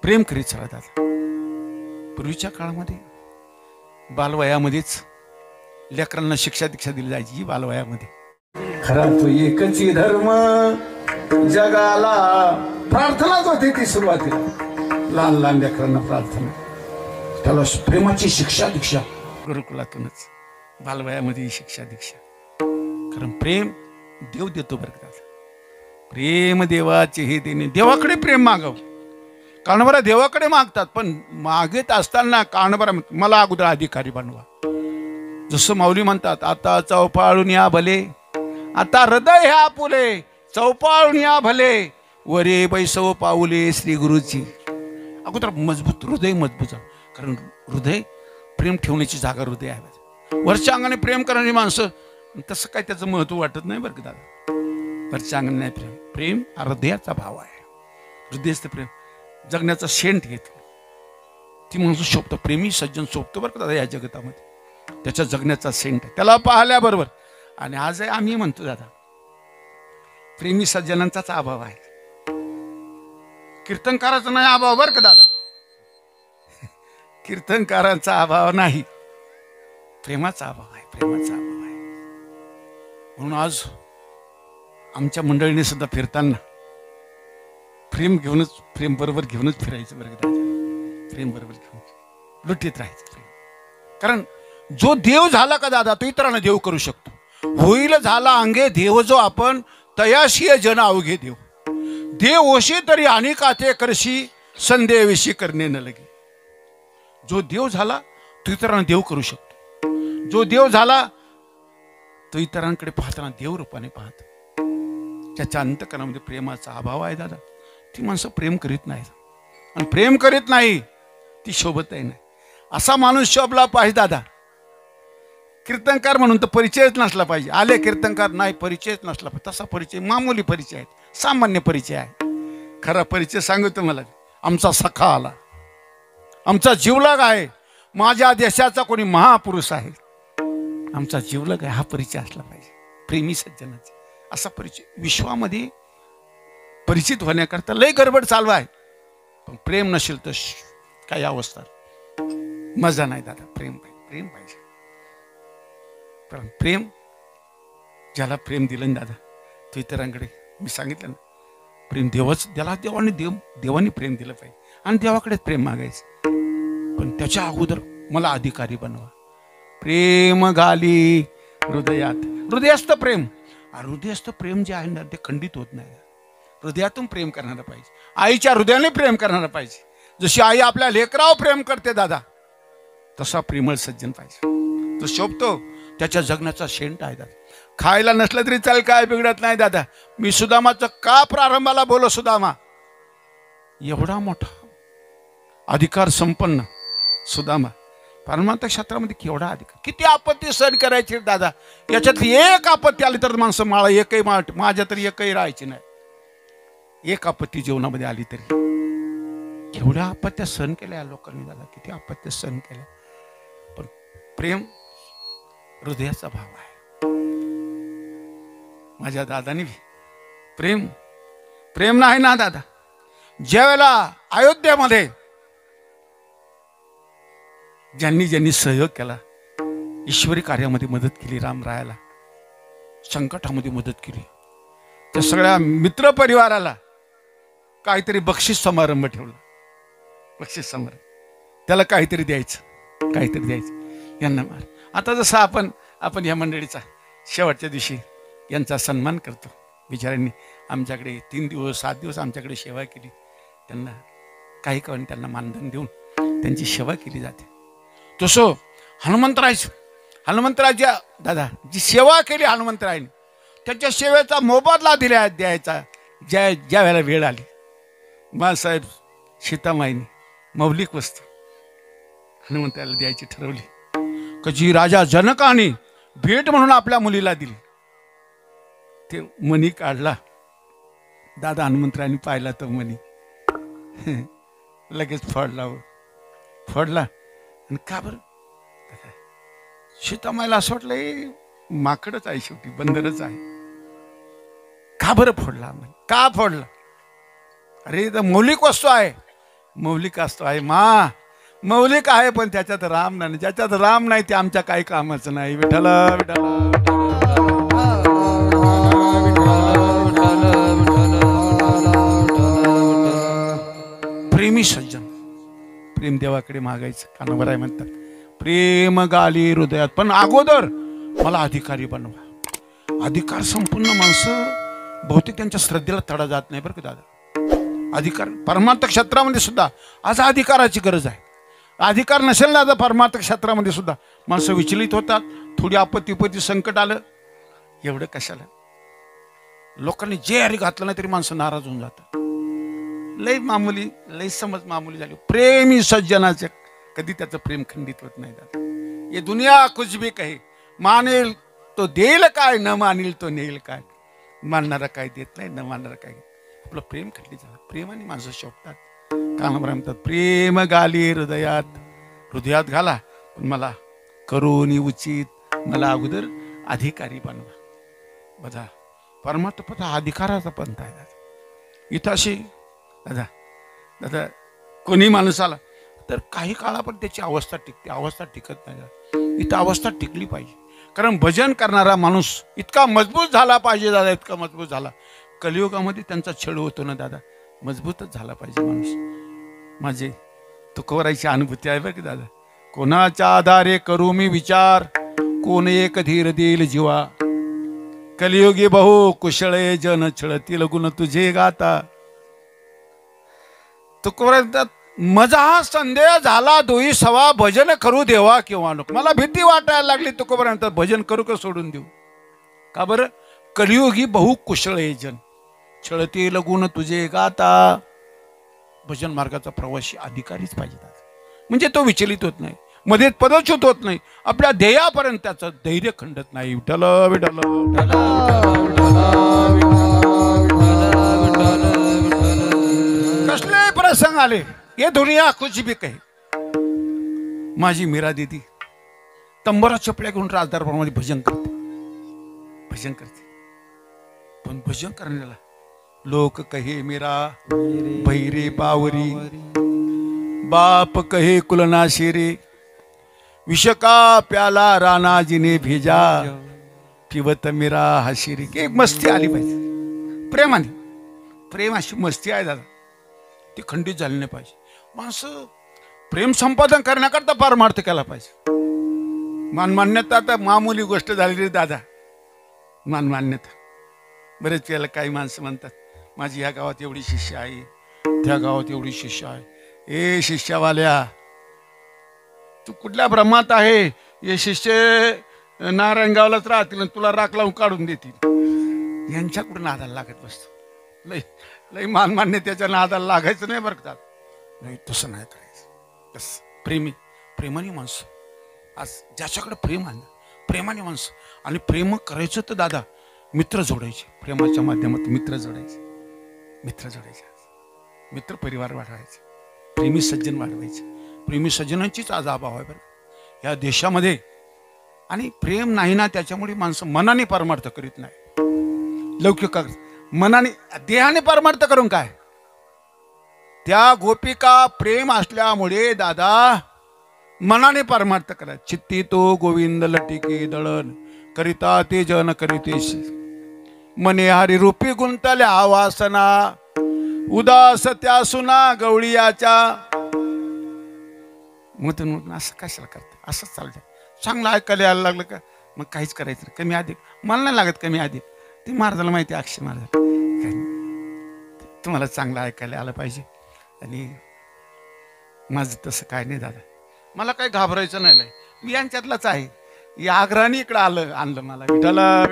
प्रेम करीत चला दादा. पूर्वीच्या काळामध्ये बालवयामध्येच लेकरांना शिक्षा दीक्षा दिली जायची. ही बालवयामध्ये. खरा तो एकची धर्म जगाला, प्रार्थनाच होती ती सुरुवातीला. लहान लहान लेकरांना प्रार्थना, त्याला प्रेमाची शिक्षा दीक्षा गुरुकुलातूनच बालवयामध्ये शिक्षा दीक्षा. कारण प्रेम देव देतो बरं का. प्रेम देवाचे हे देणे. देवाकडे प्रेम मागावं. कानबरा देवाकडे मागतात, पण मागत असताना कानबरा मला अगोदर अधिकारी बनवा. जसं माऊली म्हणतात, आता चौपाळून या भले, आता हृदय ह्या पुले, चौपाळून या भले, वरे बैसव पाऊले श्री गुरुची. अगोदर मजबूत हृदय मजबूत झालं. कारण हृदय प्रेम ठेवण्याची जागा हृदय आहे. वरच्या अंगाने प्रेम करणारी माणसं तसं काय त्याचं महत्व वाटत नाही बरं का दादा. वरच्या अंगाने नाही प्रेम. प्रेम हृदयाचा भाव आहे. हृदयच प्रेम जगण्याचा शेंट घेतो. ती माणूस शोभतं. प्रेमी सज्जन शोभतो बरं का दादा या जगतामध्ये. त्याच्या जगण्याचा सेंट त्याला पाहिल्याबरोबर. आणि आज आम्ही म्हणतो दादा, प्रेमी सज्जनांचाच अभाव आहे. कीर्तनकाराचा नाही अभाव बरं का दादा. कीर्तनकारांचा अभाव नाही, प्रेमाचा अभाव आहे. प्रेमाचा अभाव आहे. म्हणून आज आमच्या मंडळीने सुद्धा फिरताना प्रेम बरोबर घेऊनच फिरायचं बरं का दादा. प्रेम बरोबर घेऊन लुटीत राहायचं प्रेम. कारण जो देव झाला का दादा, तो इतरांना देव करू शकतो. होईल झाला अंगे देव जो आपण, तयाशी जन अवघे देव. देव ओशी तरी अनेकाते करशी, संदेहविषयी करणे न लगे. जो देव झाला तो इतरांना देव करू शकतो. जो देव झाला तो इतरांकडे पाहताना देव रूपाने पाहतो. त्याच्या अंतकरणामध्ये प्रेमाचा अभाव आहे दादा. ती माणसं प्रेम करीत नाही. आणि प्रेम करीत नाही ती शोभतही नाही. असा माणूस शोभला पाहिजे दादा. कीर्तनकार म्हणून तर परिचयच नसला पाहिजे. आले कीर्तनकार, नाही परिचयच नसला पाहिजे. तसा परिचय मामूली परिचय आहे, सामान्य परिचय आहे. खरा परिचय सांगतो मला. आमचा सखा आला, आमचा जीवलग आहे, माझ्या देशाचा कोणी महापुरुष आहे, आमचा जीवलग आहे, हा परिचय असला पाहिजे. प्रेमी सज्जनाचा असा परिचय. विश्वामध्ये परिचित होण्याकरता लय गडबड चालू आहे, पण प्रेम नसेल तर काही अवस्था मजा नाही दादा. प्रेम प्रेम पाहिजे. पण प्रेम ज्याला प्रेम दिलं ना दादा, तो इतरांकडे मी सांगितलं ना, प्रेम देवाच त्याला देवाने प्रेम दिलं पाहिजे आणि देवाकडेच प्रेम मागायचं. पण त्याच्या अगोदर मला अधिकारी बनवा. प्रेम घाली हृदयात. हृदयस्थ प्रेम, हृदयस्थ प्रेम जे आहे ना ते खंडित होत नाही. हृदयातून प्रेम करणारं पाहिजे. आईच्या हृदयाने प्रेम करणारं पाहिजे. जशी आई आपल्या लेकरावर प्रेम करते दादा, तसा प्रेमळ सज्जन पाहिजे. तो शोभतो त्याच्या जगण्याचा शेंट आहे दादा. खायला नसलं तरी चाल, काय बिघडत नाही दादा. मी सुदामाचं का प्रारंभाला बोलो, सुदामा एवढा मोठा अधिकार संपन्न सुदामा, परमार्थ क्षेत्रामध्ये केवढा अधिकार, किती आपत्ती सहन करायची दादा. याच्यातली एक आपत्ती आली तर माणसं मला एकही माझ्या तरी एकही राहायची नाही. एक आपत्ती जीवनामध्ये आली तरी केवढ्या आपत्त्या सहन केल्या या लोकांनी दादा, किती आपत्त्या सहन केल्या. पण प्रेम हृदयाचा भाव आहे. माझ्या दादानी प्रेम प्रेम नाही ना दादा. ज्या वेळेला अयोध्येमध्ये ज्यांनी ज्यांनी सहयोग केला, ईश्वरी कार्यामध्ये मदत केली, रामरायाला संकटामध्ये मदत केली, त्या सगळ्या मित्र परिवाराला काहीतरी बक्षीस समारंभ ठेवला. बक्षीस समारंभ, त्याला काहीतरी द्यायचं, काहीतरी द्यायचं. यांना मार. आता जसं आपण या मंडळीचा शेवटच्या दिवशी यांचा सन्मान करतो. बिचाऱ्यांनी आमच्याकडे 3 दिवस 7 दिवस आमच्याकडे सेवा केली. त्यांना काही काळ त्यांना मानधन देऊन त्यांची सेवा केली जाते. तसं हनुमंतराच्या दादा जी सेवा केली हनुमंतरायने, त्याच्या सेवेचा मोबदला द्यायचा ज्या वेळेला वेळ आली. बाळासाहेब सीतामाईने मौलिक वस्तू हनुमंतराला द्यायची ठरवली. जी राजा जनकाने भेट म्हणून आपल्या मुलीला दिली. ते मणी काढला दादा. हनुमंतरायांनी पाहिला तो मणी, लगेच फोडला. आणि का बरं सीतामाईला असं वाटलं माकडच आहे, शेवटी बंदरच आहे. का बरं फोडला? का फोडला? अरे तर मौलिक वस्तू आहे. मौलिक वस्तू आहे मा, मौलिक आहे, पण त्याच्यात राम नाही. ज्याच्यात राम नाही ते आमच्या काही कामाचं नाही. विठ्ठल प्रेमी सज्जन, प्रेम देवाकडे मागायचं. कानावर आहे म्हणतात, प्रेम गाली हृदयात. पण अगोदर मला अधिकारी बनवा. अधिकार संपूर्ण माणसं बहुतेक त्यांच्या श्रद्धेला तडा जात नाही बरं का दादा. अधिकार परमार्थ क्षेत्रामध्ये सुद्धा आज अधिकाराची गरज आहे. अधिकार नसेल ना, परमार्थ क्षेत्रामध्ये सुद्धा माणसं विचलित होतात. थोडी आपत्ती संकट आलं, एवढं कशाला. लोकांनी जे हरी घातलं नाही तरी माणसं नाराज होऊन जातात. लय मामुली, लय समज मामुली झाली. प्रेमी सज्जनाचे कधी त्याचं प्रेम खंडित होत नाही दादा. ये दुनिया कुछ भी कहे, मानेल तो देईल काय, न मानेल तो नेईल काय. मानणारा काय देत नाही, न मानणारा काय. आपलं प्रेम खंडित झालं. प्रेमाने माणसं शोभतात. कानावर म्हणतात, प्रेम गाली हृदयात घाला. पण मला करून उचित, मला अगोदर अधिकारी बनवा. बघा परमार्थ पथ हा अधिकाराचा पंथ आहे दादा. इथं अशी दादा कोणी माणूस आला तर काही काळापर्यंत त्याची अवस्था टिकते, अवस्था टिकत नाही. इथं अवस्था टिकली पाहिजे. कारण भजन करणारा माणूस इतका मजबूत झाला पाहिजे दादा, इतका मजबूत झाला. कलियुगामध्ये त्यांचा छळ होतो ना दादा, मजबूतच झाला पाहिजे माणूस. माझे तुकोबरायची अनुभूती आहे बरं की दादा. कोणाच्या आधारे करू मी विचार, कोण एक धीर देईल जीवा. कलियुगी बहु कुशळे जन छळतील गुण तुझे गाता. तुकोबराय मजा हा संदेह झाला दोही सवा, भजन करू देवा किंवा नको. मला भीती वाटायला लागली तुकोबराय भजन करू का सोडून देऊ. का बरं? कलियुगी बहु कुशळे जन छळतील गुण तुझे गाता. भजन मार्गाचा प्रवासी अधिकारीच पाहिजे म्हणजे तो विचलित होत नाही, मध्ये पदच्युत होत नाही, आपल्या ध्येयापर्यंत त्याचं धैर्य खंडत नाही. विठ्ठल विठ्ठल कसले प्रसंग आले, ये दुनिया कुछ भी कहे. माझी मीरा दीदी तंबोरा चपल्या घेऊन राजदरबारामध्ये भजन करते. पण भजन करण्याला लोक कहे मेरा भैरे बावरी, बाप कहे कुलनाशी रे, विष का प्याला राणा जिने भेजा, पिवत मेरा हशिरी. एक मस्ती आली पाहिजे प्रेमाने. प्रेम अशी मस्ती आहे दादा, ती खंडित झाली नाही पाहिजे. माणसं प्रेम संपादन करण्याकरता परमार्थ केला पाहिजे. मानमान्यता आता मामूली गोष्ट झाली रे दादा. मानमान्यता बरेच वेळेला काही माणसं म्हणतात माझी ह्या गावात एवढी शिष्य आहे, त्या गावात एवढी शिष्य आहे. ए शिष्यावाल्या, तू कुठल्या भ्रमात आहे? हे शिष्य नारायणगावलाच राहतील आणि तुला राख लावून काढून देतील. यांच्याकडून नादाला लागत बसतो. लय लय मानमान्यतेच्या नादाला लागायचं नाही बरं का. नाही तसं नाही करायचं. बस प्रेमाने माणसं, आज ज्याच्याकडे प्रेम आहे प्रेमाने माणसं. आणि प्रेम करायचं तर दादा मित्र जोडायचे, प्रेमाच्या माध्यमातून मित्र जोडायचे, मित्र परिवार वाढवायचे, प्रेमी सज्जन वाढवायचे. प्रेमी सज्जनांचीच आज अभाव आहे बरं या देशामध्ये. आणि प्रेम नाही ना, त्याच्यामुळे माणसं मनाने परमार्थ करीत नाही. लौकिक मनाने, देहाने परमार्थ करून काय? त्या गोपिका प्रेम असल्यामुळे दादा मनाने परमार्थ करा. चित्ती तो गोविंद लटिके दळण, करिता ते जन करीतेशी, मने हरी रूपी गुंतल्या वासना, उदास त्या सुना गवळीयाच्या. मग असं कशाला करतं? असंच चालतं. चांगलं ऐकायला यायला लागलं का मग काहीच करायचं कमी अधिक. मला नाही लागत कमी अधिक, ते महाराजाला माहिती आहे. अक्षय महाराज तुम्हाला चांगलं ऐकायला आलं पाहिजे. आणि माझं तसं काय नाही दादा, मला काही घाबरायचं नाही. मी यांच्यातलाच आहे. या आग्रहाने इकडं आणलं मला. विठाला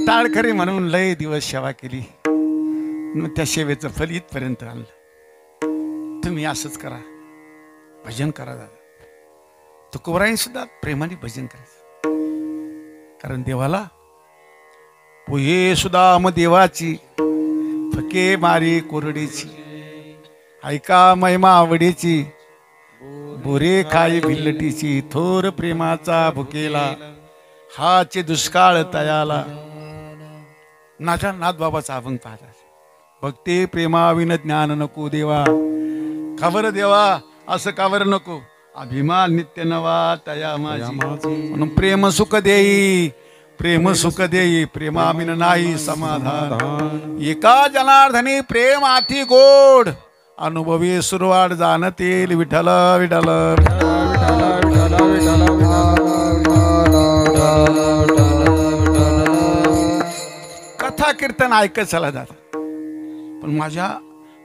ताळखरी म्हणून लय दिवस सेवा केली, मग त्या सेवेचं फल इथपर्यंत आणलं. तुम्ही असंच करा, भजन करा दादा. तुकोबराई सुद्धा प्रेमाने भजन करायचं. कारण देवाला पोहे सुद्धा मग देवाची, फके मारी कोरडीची, ऐका महिमा आवडीची, बोरे खाई भिल्लटीची, थोर प्रेमाचा भुकेला, हाचे दुष्काळ तयाला. नाथा नाथ बाबाचा अभंग पाहता. भक्ती प्रेमाविन ज्ञान नको देवा, कावर देवा असं कावर नको, अभिमान नित्य नवा तया माझी. म्हणून प्रेम सुख देई, प्रेमाविन नाही समाधान. एका जनार्दनी प्रेम आती गोड, अनुभवी सुरवाड जाणतील विठ्ठल विठ्ठल. कथा कीर्तन ऐकत चला दादा. पण माझ्या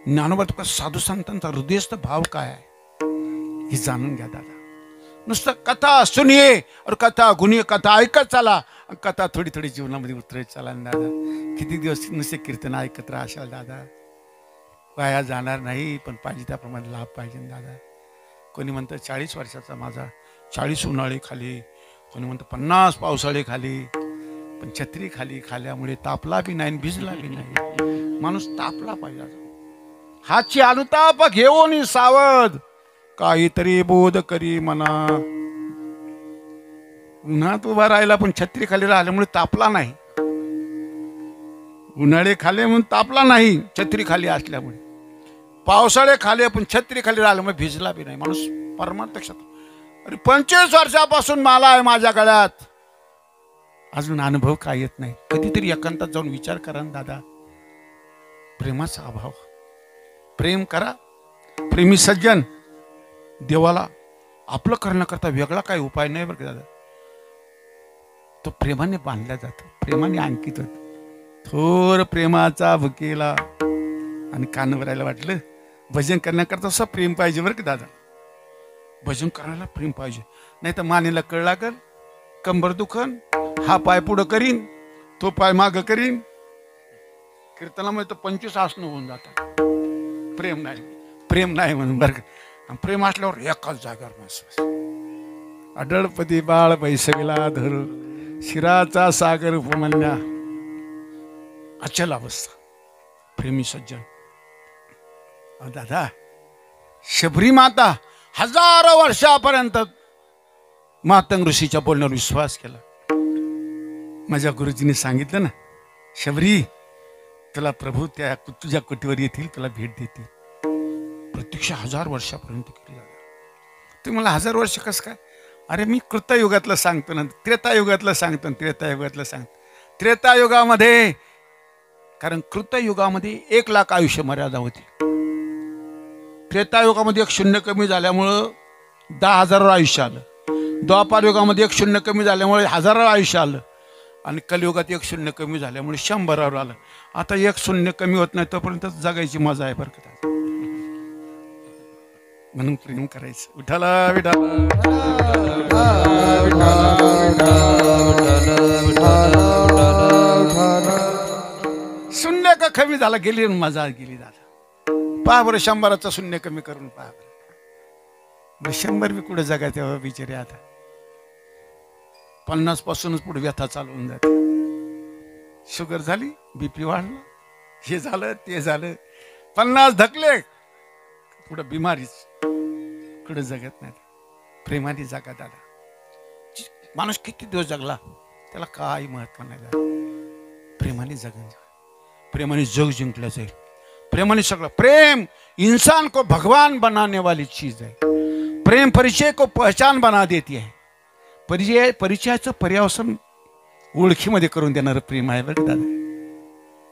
ज्ञानोबा साधू संतांचा हृदयस्थ भाव काय आहे हे जाणून घ्या दादा. नुसतं कथा सुनिये और कथा गुनिये, कथा ऐकत चला, कथा थोडी थोडी जीवनामध्ये उतरत चला दादा. किती दिवस नुसते कीर्तन ऐकत राहाल दादा, वाया जाणार नाही. पण पाहिजे त्याप्रमाणे लाभ पाहिजे दादा. कोणी म्हणतं 40 वर्षाचा माझा 40 उन्हाळे खाली, कोणी म्हणतं 50 पावसाळे खाली, पण छत्री खाली खाल्यामुळे तापला बी नाही भिजला बी नाही. माणूस तापला पाहिजे. हाची अनुताप घेऊन सावध, काहीतरी बोध करी म्हणा. उन्हात उभा राहिला पण छत्री खाली राहिल्यामुळे तापला नाही. उन्हाळे खाले म्हणून तापला नाही छत्री खाली असल्यामुळे. पावसाळे खाले पण छत्री खाली राहिल्यामुळे भिजला बी नाही. माणूस परमार्थ क्षेत्र. अरे 25 वर्षापासून माला आहे माझ्या गळ्यात, अजून अनुभव काय येत नाही. कधीतरी एकांतात जाऊन विचार करा ना दादा. प्रेमाचा अभाव. प्रेम करा. प्रेमी सज्जन देवाला आपलं करण्याकरता वेगळा काही उपाय नाही बरं का दादा. तो प्रेमाने बांधला जातो, प्रेमाने अंकित होतो. थोर प्रेमाचा भुकेला. आणि कान भरायला वाटलं भजन करण्याकरता असं प्रेम पाहिजे बरं का दादा. भजन करायला प्रेम पाहिजे, नाही तर मानेला कळ लागल, कंबर दुखन, हा पाय पुढं करीन, तो पाय माग करीन. कीर्तनामुळे तर 25 आसनं होऊन जातात. प्रेम नाही म्हणून बरं का. प्रेम असल्यावर एकाच जागेवर बस. अडळपती बाळ बैसविला धरू, शिराचा सागर उपमन्या. अचल अवस्था. प्रेमी सज्जन दादा. शबरी माता 1000 वर्षापर्यंत मातंग ऋषीच्या बोलण्यावर विश्वास केला. माझ्या गुरुजींनी सांगितलं ना, शबरी तुला प्रभू त्या तुझ्या कुटीवर येतील, तुला भेट देतील. प्रत्यक्ष 1000 वर्षापर्यंत केली. तुम्ही मला 1000 वर्ष कसं काय? अरे मी कृतयुगातलं सांगतो ना, त्रेतायुगातलं सांगतो, त्रेतायुगातलं सांगतो. त्रेतायुगामध्ये, कारण कृतयुगामध्ये 1 लाख आयुष्य मर्यादा होती. त्रेतायुगामध्ये 1 शून्य कमी झाल्यामुळं 10,000वर आयुष्य आलं. द्वापार युगामध्ये 1 शून्य कमी झाल्यामुळे 1000वर आयुष्य आलं. आणि कलियुगात 1 शून्य कमी झाल्यामुळे 100वर आलं. आता 1 शून्य कमी होत नाही तोपर्यंत जगायची मजा आहे बरं का. म्हणून प्रेम करायचं. विठाला शून्य का कमी झाला, गेली मजा गेली. झाला पहा बरं, 100चं शून्य कमी करून पहा बरं. 100 बी कुठे जगायचं तेव्हा बिचारे. आता 50 पासूनच पुढे व्यथा चालू होऊन जाते. शुगर झाली, बीपी वाढलं, हे झालं ते झालं, 50 धकले पुढे बिमारीच. कुठे जगत नाही. प्रेमाने जगा दादा. माणूस किती दिवस जगला त्याला काही महत्व नाही. प्रेमाने जगन, प्रेमाने जग जिंकलं जाईल. प्रेमाने सगळं. प्रेम इंसान को भगवान बनाने वाली चीज है. प्रेम परिचय को पहचान बना देती है. परिचयाचं पर्यावसन ओळखीमध्ये करून देणारं प्रेम आहे बरं दादा.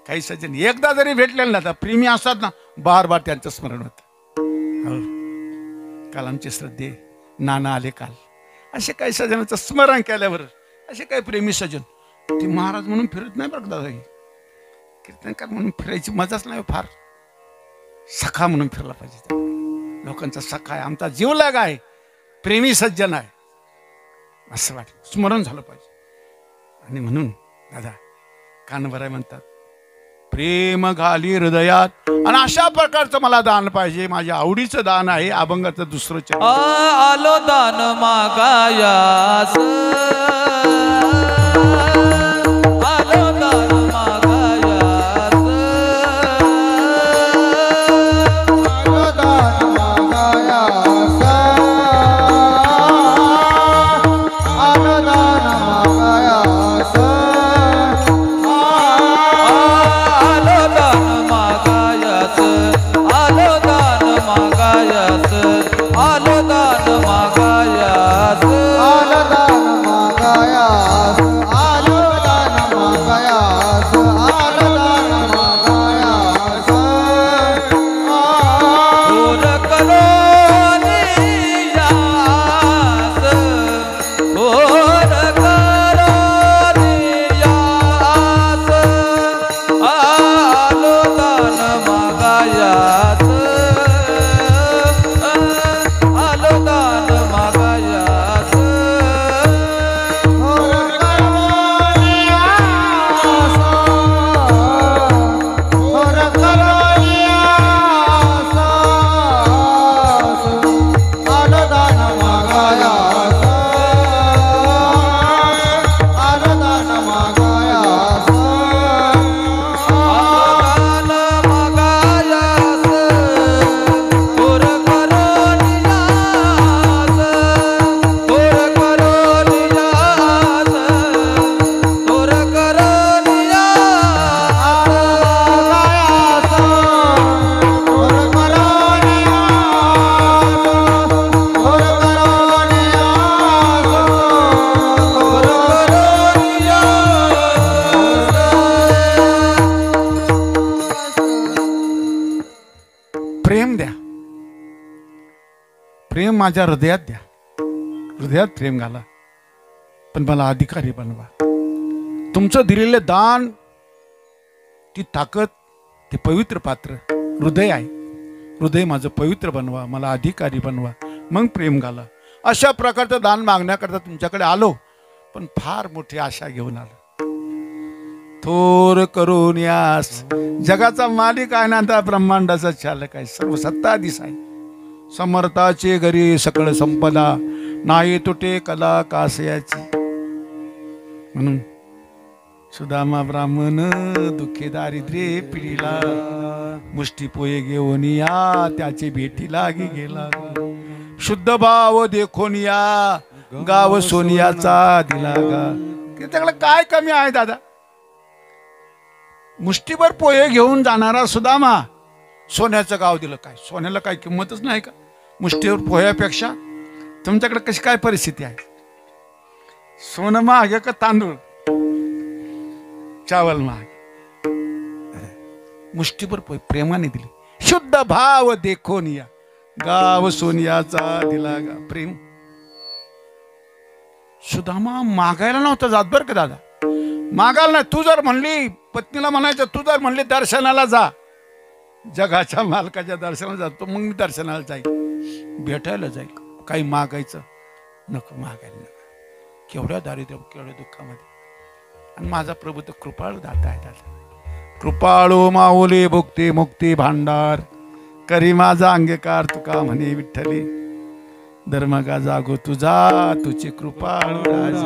काही सज्जन एकदा जरी भेटलेलं ना, तर प्रेमी असतात ना, बार बार त्यांचं स्मरण होतं. काल आमचे श्रद्धे नाना आले काल. असे काही सज्जनाचं स्मरण केल्यावर असे काही प्रेमी सज्जन, ते महाराज म्हणून फिरत नाही बरं दादा. कीर्तनकार म्हणून फिरायची मजाच नाही फार. सखा म्हणून फिरला पाहिजे. लोकांचा सखा आहे, आमचा जीवलाग आहे, प्रेमी सज्जन आहे असं वाटलं, स्मरण झालं पाहिजे. आणि म्हणून दादा कानभराय म्हणतात, प्रेम घाली हृदयात. आणि अशा प्रकारचं मला दान पाहिजे. माझ्या आवडीचं दान आहे अभंगाचं 2रं चरण. आलो दान मागायास, आलो दान मागायास, आलो दान मागायास, आलो दान मागायास, आलो दान मागायास, आलो दान मागायास, आलो दान मागायास, आलो दान मागायास, आलो दान मागायास, आलो दान मागायास. थोर करोनी यास, थोर करोनी यास, आलो दान मागायास, आलो दान मागायास. थोर करोनियास, आलो दान मागायास, आलो दान मागायास. दान मागायास, थोर करोनियास, थोर करोनियास, थोर करोनियास. थोर प्रेम द्या. प्रेम माझ्या हृदयात द्या. हृदयात प्रेम घाला. पण मला अधिकारी बनवा. तुमचं दिलेलं दान, ती ताकद, ते पवित्र पात्र हृदय आहे. हृदय माझं पवित्र बनवा, मला अधिकारी बनवा, मग प्रेम घाला. अशा प्रकारचं दान मागण्याकरता तुमच्याकडे आलो. पण फार मोठी आशा घेऊन आलो. थोर करून यास. जगाचा मालिक आहे ना, आता ब्रह्मांडाचा चालक आहे, सर्व सत्ताधीश आहे. समर्थाचे घरी सकळ संपदा, नाही तुटे कला कासयाची. म्हणून सुदामा ब्राह्मण दुःखे दारिद्र्ये पिढीला, मुष्टी पोये घेऊन या त्याचे भेटी लागी गेला. शुद्ध भाव देखून या, गाव सोनियाचा दिला गा. त्याच्याकडे काय कमी आहे दादा? मुष्टीभर पोहे घेऊन जाणारा सुदामा सोन्याचं गाव दिलं. काय सोन्याला काय किंमतच नाही का मुष्टीवर पोह्यापेक्षा? तुमच्याकडे कशी काय परिस्थिती आहे? सोनं महाग का तांदूळ? चावल महाग. मुष्टीभर पोहे प्रेमाने दिली. शुद्ध भाव देखोन या गाव सोनियाचा दिला गा. प्रेम. सुदामा मागायला नव्हता जात बरं का दादा, मागायला नाही. तू जर म्हणली पत्नीला म्हणायचं, तू जर म्हणली दर्शनाला जा, जगाच्या मालकाच्या दर्शनाला जातो, मग मी दर्शनाला जाईल, भेटायला जाईल. काही मागायचं नको, मागायला नको. केवढ्या दारिद्र्य, केवढ्या दुःखामध्ये. आणि माझा प्रभू तर कृपाळू दाता आहे दादा. कृपाळू माऊली भुक्ती मुक्ती भांडार करी माझा अंगीकार तुका म्हणे विठ्ठली. धर्मगा जागो तुझा तुझी कृपाळू राज.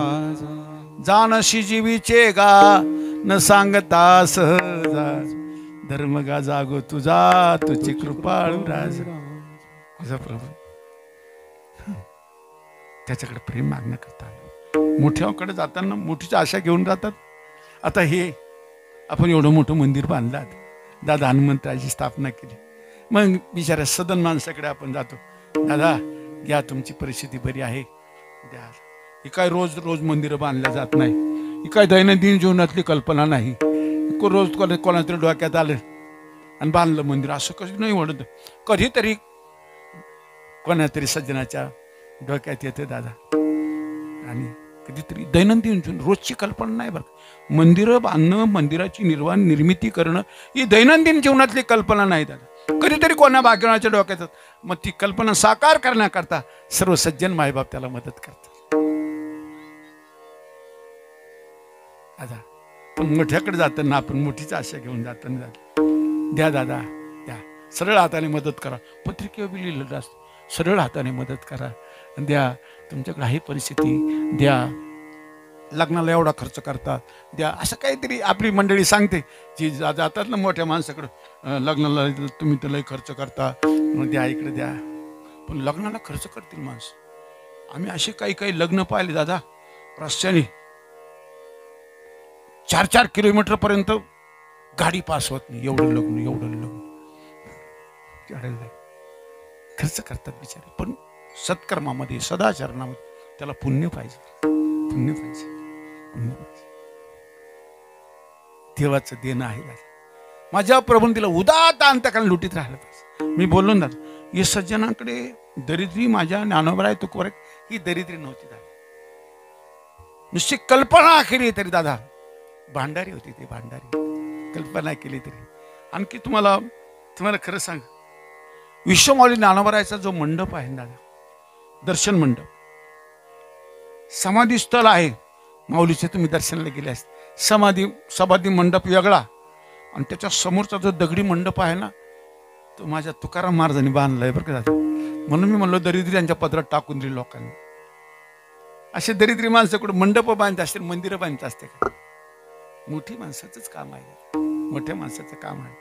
जानशी जीवीचे गा न सांगता सहजा. धर्मगा जागो तुझा तुझी कृपाळू राज. माझा प्रभू त्याच्याकडे प्रेम मागणं करता. मोठ्याकडे जाताना मोठीची आशा घेऊन जातात. आता हे आपण एवढं मोठं मंदिर बांधलं, दादा हनुमंतराची स्थापना केली, मग बिचाऱ्या सदन माणसाकडे आपण जातो, दादा घ्या तुमची परिस्थिती बरी आहे द्या. ही काय रोज रोज मंदिरं बांधल्या जात नाही, ही काय दैनंदिन जीवनातली कल्पना नाही. रोज कोणातरी डोक्यात आलं आणि बांधलं मंदिर, असं कधी नाही म्हणत. कधीतरी कोणातरी सज्जनाच्या डोक्यात येते दादा. आणि कधीतरी दैनंदिन जीवन, रोजची कल्पना नाही बरं. मंदिरं बांधणं, मंदिराची निर्मिती करणं ही दैनंदिन जीवनातली कल्पना नाही दादा. कधीतरी कोणा भाग्यवानाच्या डोक्यात, मग ती कल्पना साकार करण्याकरता सर्व सज्जन मायबाप त्याला मदत करतात दादा. पण मोठ्याकडे जाताना आपण मोठीच आशा घेऊन जाताना द्या दादा द्या, सरळ हाताने मदत करा. पत्रिकेवर बी लिहिलेलं असतं, सरळ हाताने मदत करा द्या. तुमच्याकडे आहे परिस्थिती द्या, लग्नाला एवढा खर्च करता द्या, असं काहीतरी आपली मंडळी सांगते. जी जातात ना मोठ्या माणसाकडं, लग्नाला तुम्ही तर लय खर्च करता, द्या इकडे द्या. पण लग्नाला खर्च करतील माणसं. आम्ही असे काही काही लग्न पाहिले दादा, रस्त्याने 4-4 किलोमीटर पर्यंत गाडी पास होत नाही. एवढं लग्न खर्च करतात बिचारे. पण सत्कर्मामध्ये, सदाचरणामध्ये त्याला पुण्य पाहिजे, पुण्य पाहिजे, पुण्य पाहिजे. देवाचं देणं आहे दादा. माझ्या प्रभूने तिला उदात अंतकरण लुटीत राहिलं पाहिजे. मी बोललो ना दादा, या सज्जनाकडे दरिद्री माझ्या ज्ञानोबराय तुकोबर ही दरिद्री नव्हती दादा. नुसती कल्पना केली तरी दादा भांडारी होती, ती भांडारी. कल्पना केली तरी. आणखी तुम्हाला खरं सांग, विश्वमाऊली ज्ञानोबरायचा जो मंडप आहे दादा, दर्शन मंडप, समाधी स्थळ आहे माऊलीचे, तुम्ही दर्शनाला गेले असते. समाधी मंडप वेगळा, आणि त्याच्या समोरचा जो दगडी मंडप आहे ना, तो माझ्या तुकाराम महाराजांनी बांधलाय बरं का दादा. म्हणून मी म्हणलो दरिद्री यांच्या पदरात टाकून दिली लोकांनी. असे दरिद्री माणसाकडे मंडप बांधत असतील, मंदिरं बांधत असते का? मोठी माणसाचंच काम आहे, मोठ्या माणसाचं काम आहे.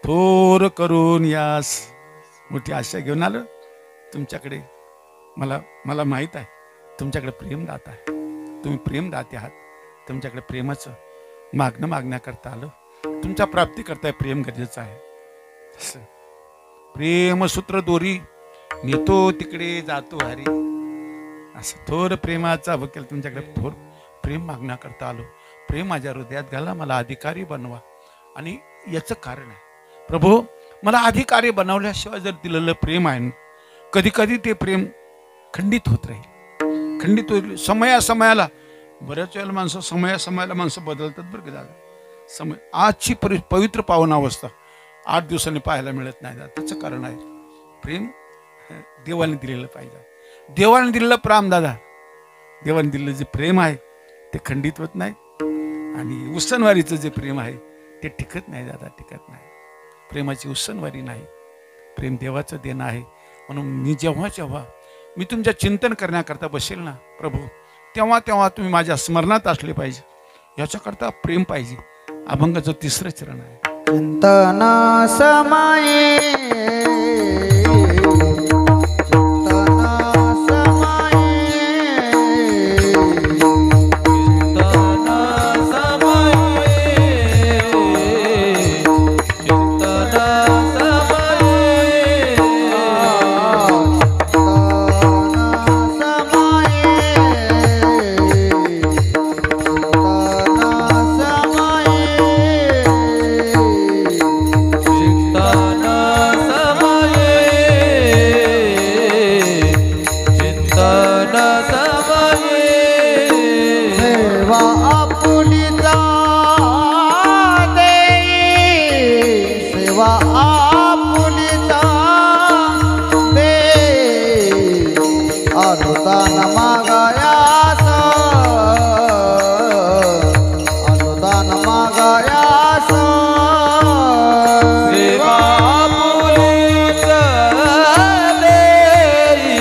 थोर करून यास मोठी आशा घेऊन आलो तुमच्याकडे. मला माहीत आहे तुमच्याकडे प्रेम दाता आहे, तुम्ही प्रेम दाते आहात. तुमच्याकडे प्रेमाचं मागण्याकरता आलो. तुमच्या प्राप्ती करता प्रेम गरजेचं आहे. प्रेमसूत्र दोरी नेतो तिकडे जातो हरी, असं थोर प्रेमाचा वकील तुमच्याकडे थोर प्रेम मागण्याकरता आलो. प्रेम माझ्या हृदयात घाला, मला अधिकारी बनवा. आणि याचं कारण आहे प्रभू, मला अधिकारी बनवल्याशिवाय जर दिलेलं प्रेम आहे, कधी कधी ते प्रेम खंडित होत राहील, खंडित होईल. समयाला बऱ्याच वेळेला समयाला माणसं बदलतात बरं का दादा. आजची पवित्र पावन अवस्था 8 दिवसांनी पाहायला मिळत नाही दादा. त्याचं कारण आहे प्रेम देवाने दिलेलं पाहिजे. देवाने दिलेलं प्रेम दादा, देवाने दिलेलं जे प्रेम आहे ते खंडित होत नाही. आणि उसनवारीचं जे प्रेम आहे ते टिकत नाही दादा, टिकत नाही. प्रेमाची उसनवारी नाही, प्रेम देवाचं देणं आहे. म्हणून मी जेव्हा मी तुमच्या चिंतन करण्याकरता बसेल ना प्रभू, तेव्हा तुम्ही माझ्या स्मरणात असले पाहिजे. याच्याकरता प्रेम पाहिजे. अभंगाचं 3रं चरण आहे. चिंतना समाये अनुदान मागायास सेवा आपुलीच देई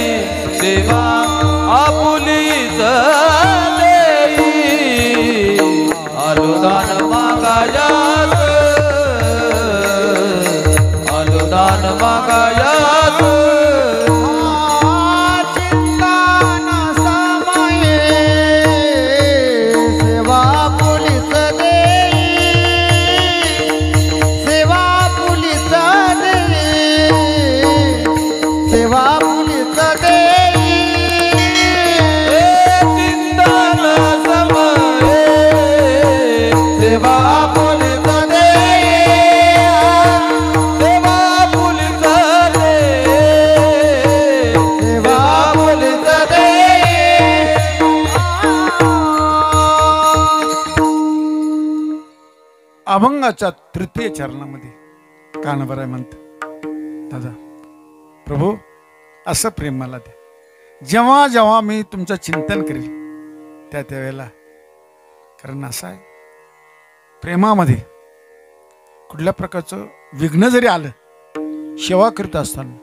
सेवा आपुलीच देई अनुदान मागायास अनुदान मागायास चिंतन समये सेवा पोलीस देई सेवा पोलीस देई सेवा पोलीस देई चिंतन समये सेवा पोलीस देई सेवा पोलीस देई सेवा पोलीस देई अभंगाच्या तृतीय चरणामध्ये कानबराय म्हणत, दादा प्रभू असं प्रेम मला द्या, जेव्हा जेव्हा मी तुमचं चिंतन करेल त्या त्यावेळेला. कारण असं आहे, प्रेमामध्ये कुठल्या प्रकारचं विघ्न जरी आलं सेवा करत असताना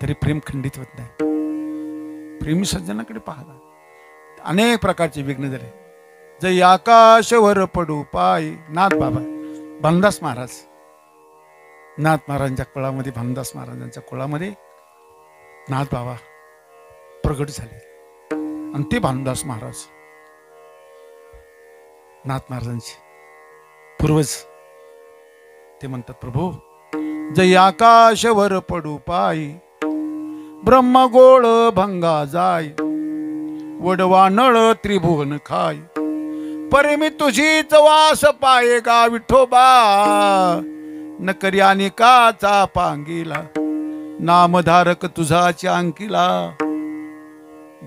तरी प्रेम खंडित होत नाही. प्रेमी सज्जनाकडे पाहता अनेक प्रकारचे विघ्न झाले. जय आकाशवर पडू पाय नाथ बाबा भानदास महाराज, नाथ महाराजांच्या कुळामध्ये, भानदास महाराजांच्या कुळामध्ये नाथ बाबा प्रगट झाले. आणि ते भानदास महाराज नाथ महाराजांचे पूर्वज. ते म्हणतात, प्रभू जय आकाशवर पडू पाय ब्रह्मगोळ भंगा जाय वडवा नळ त्रिभुवन खाय परे मी तुझीच वास पाये गा विठोबा न करी अनेकाचा पांगीला नामधारक तुझाच्या अंकिला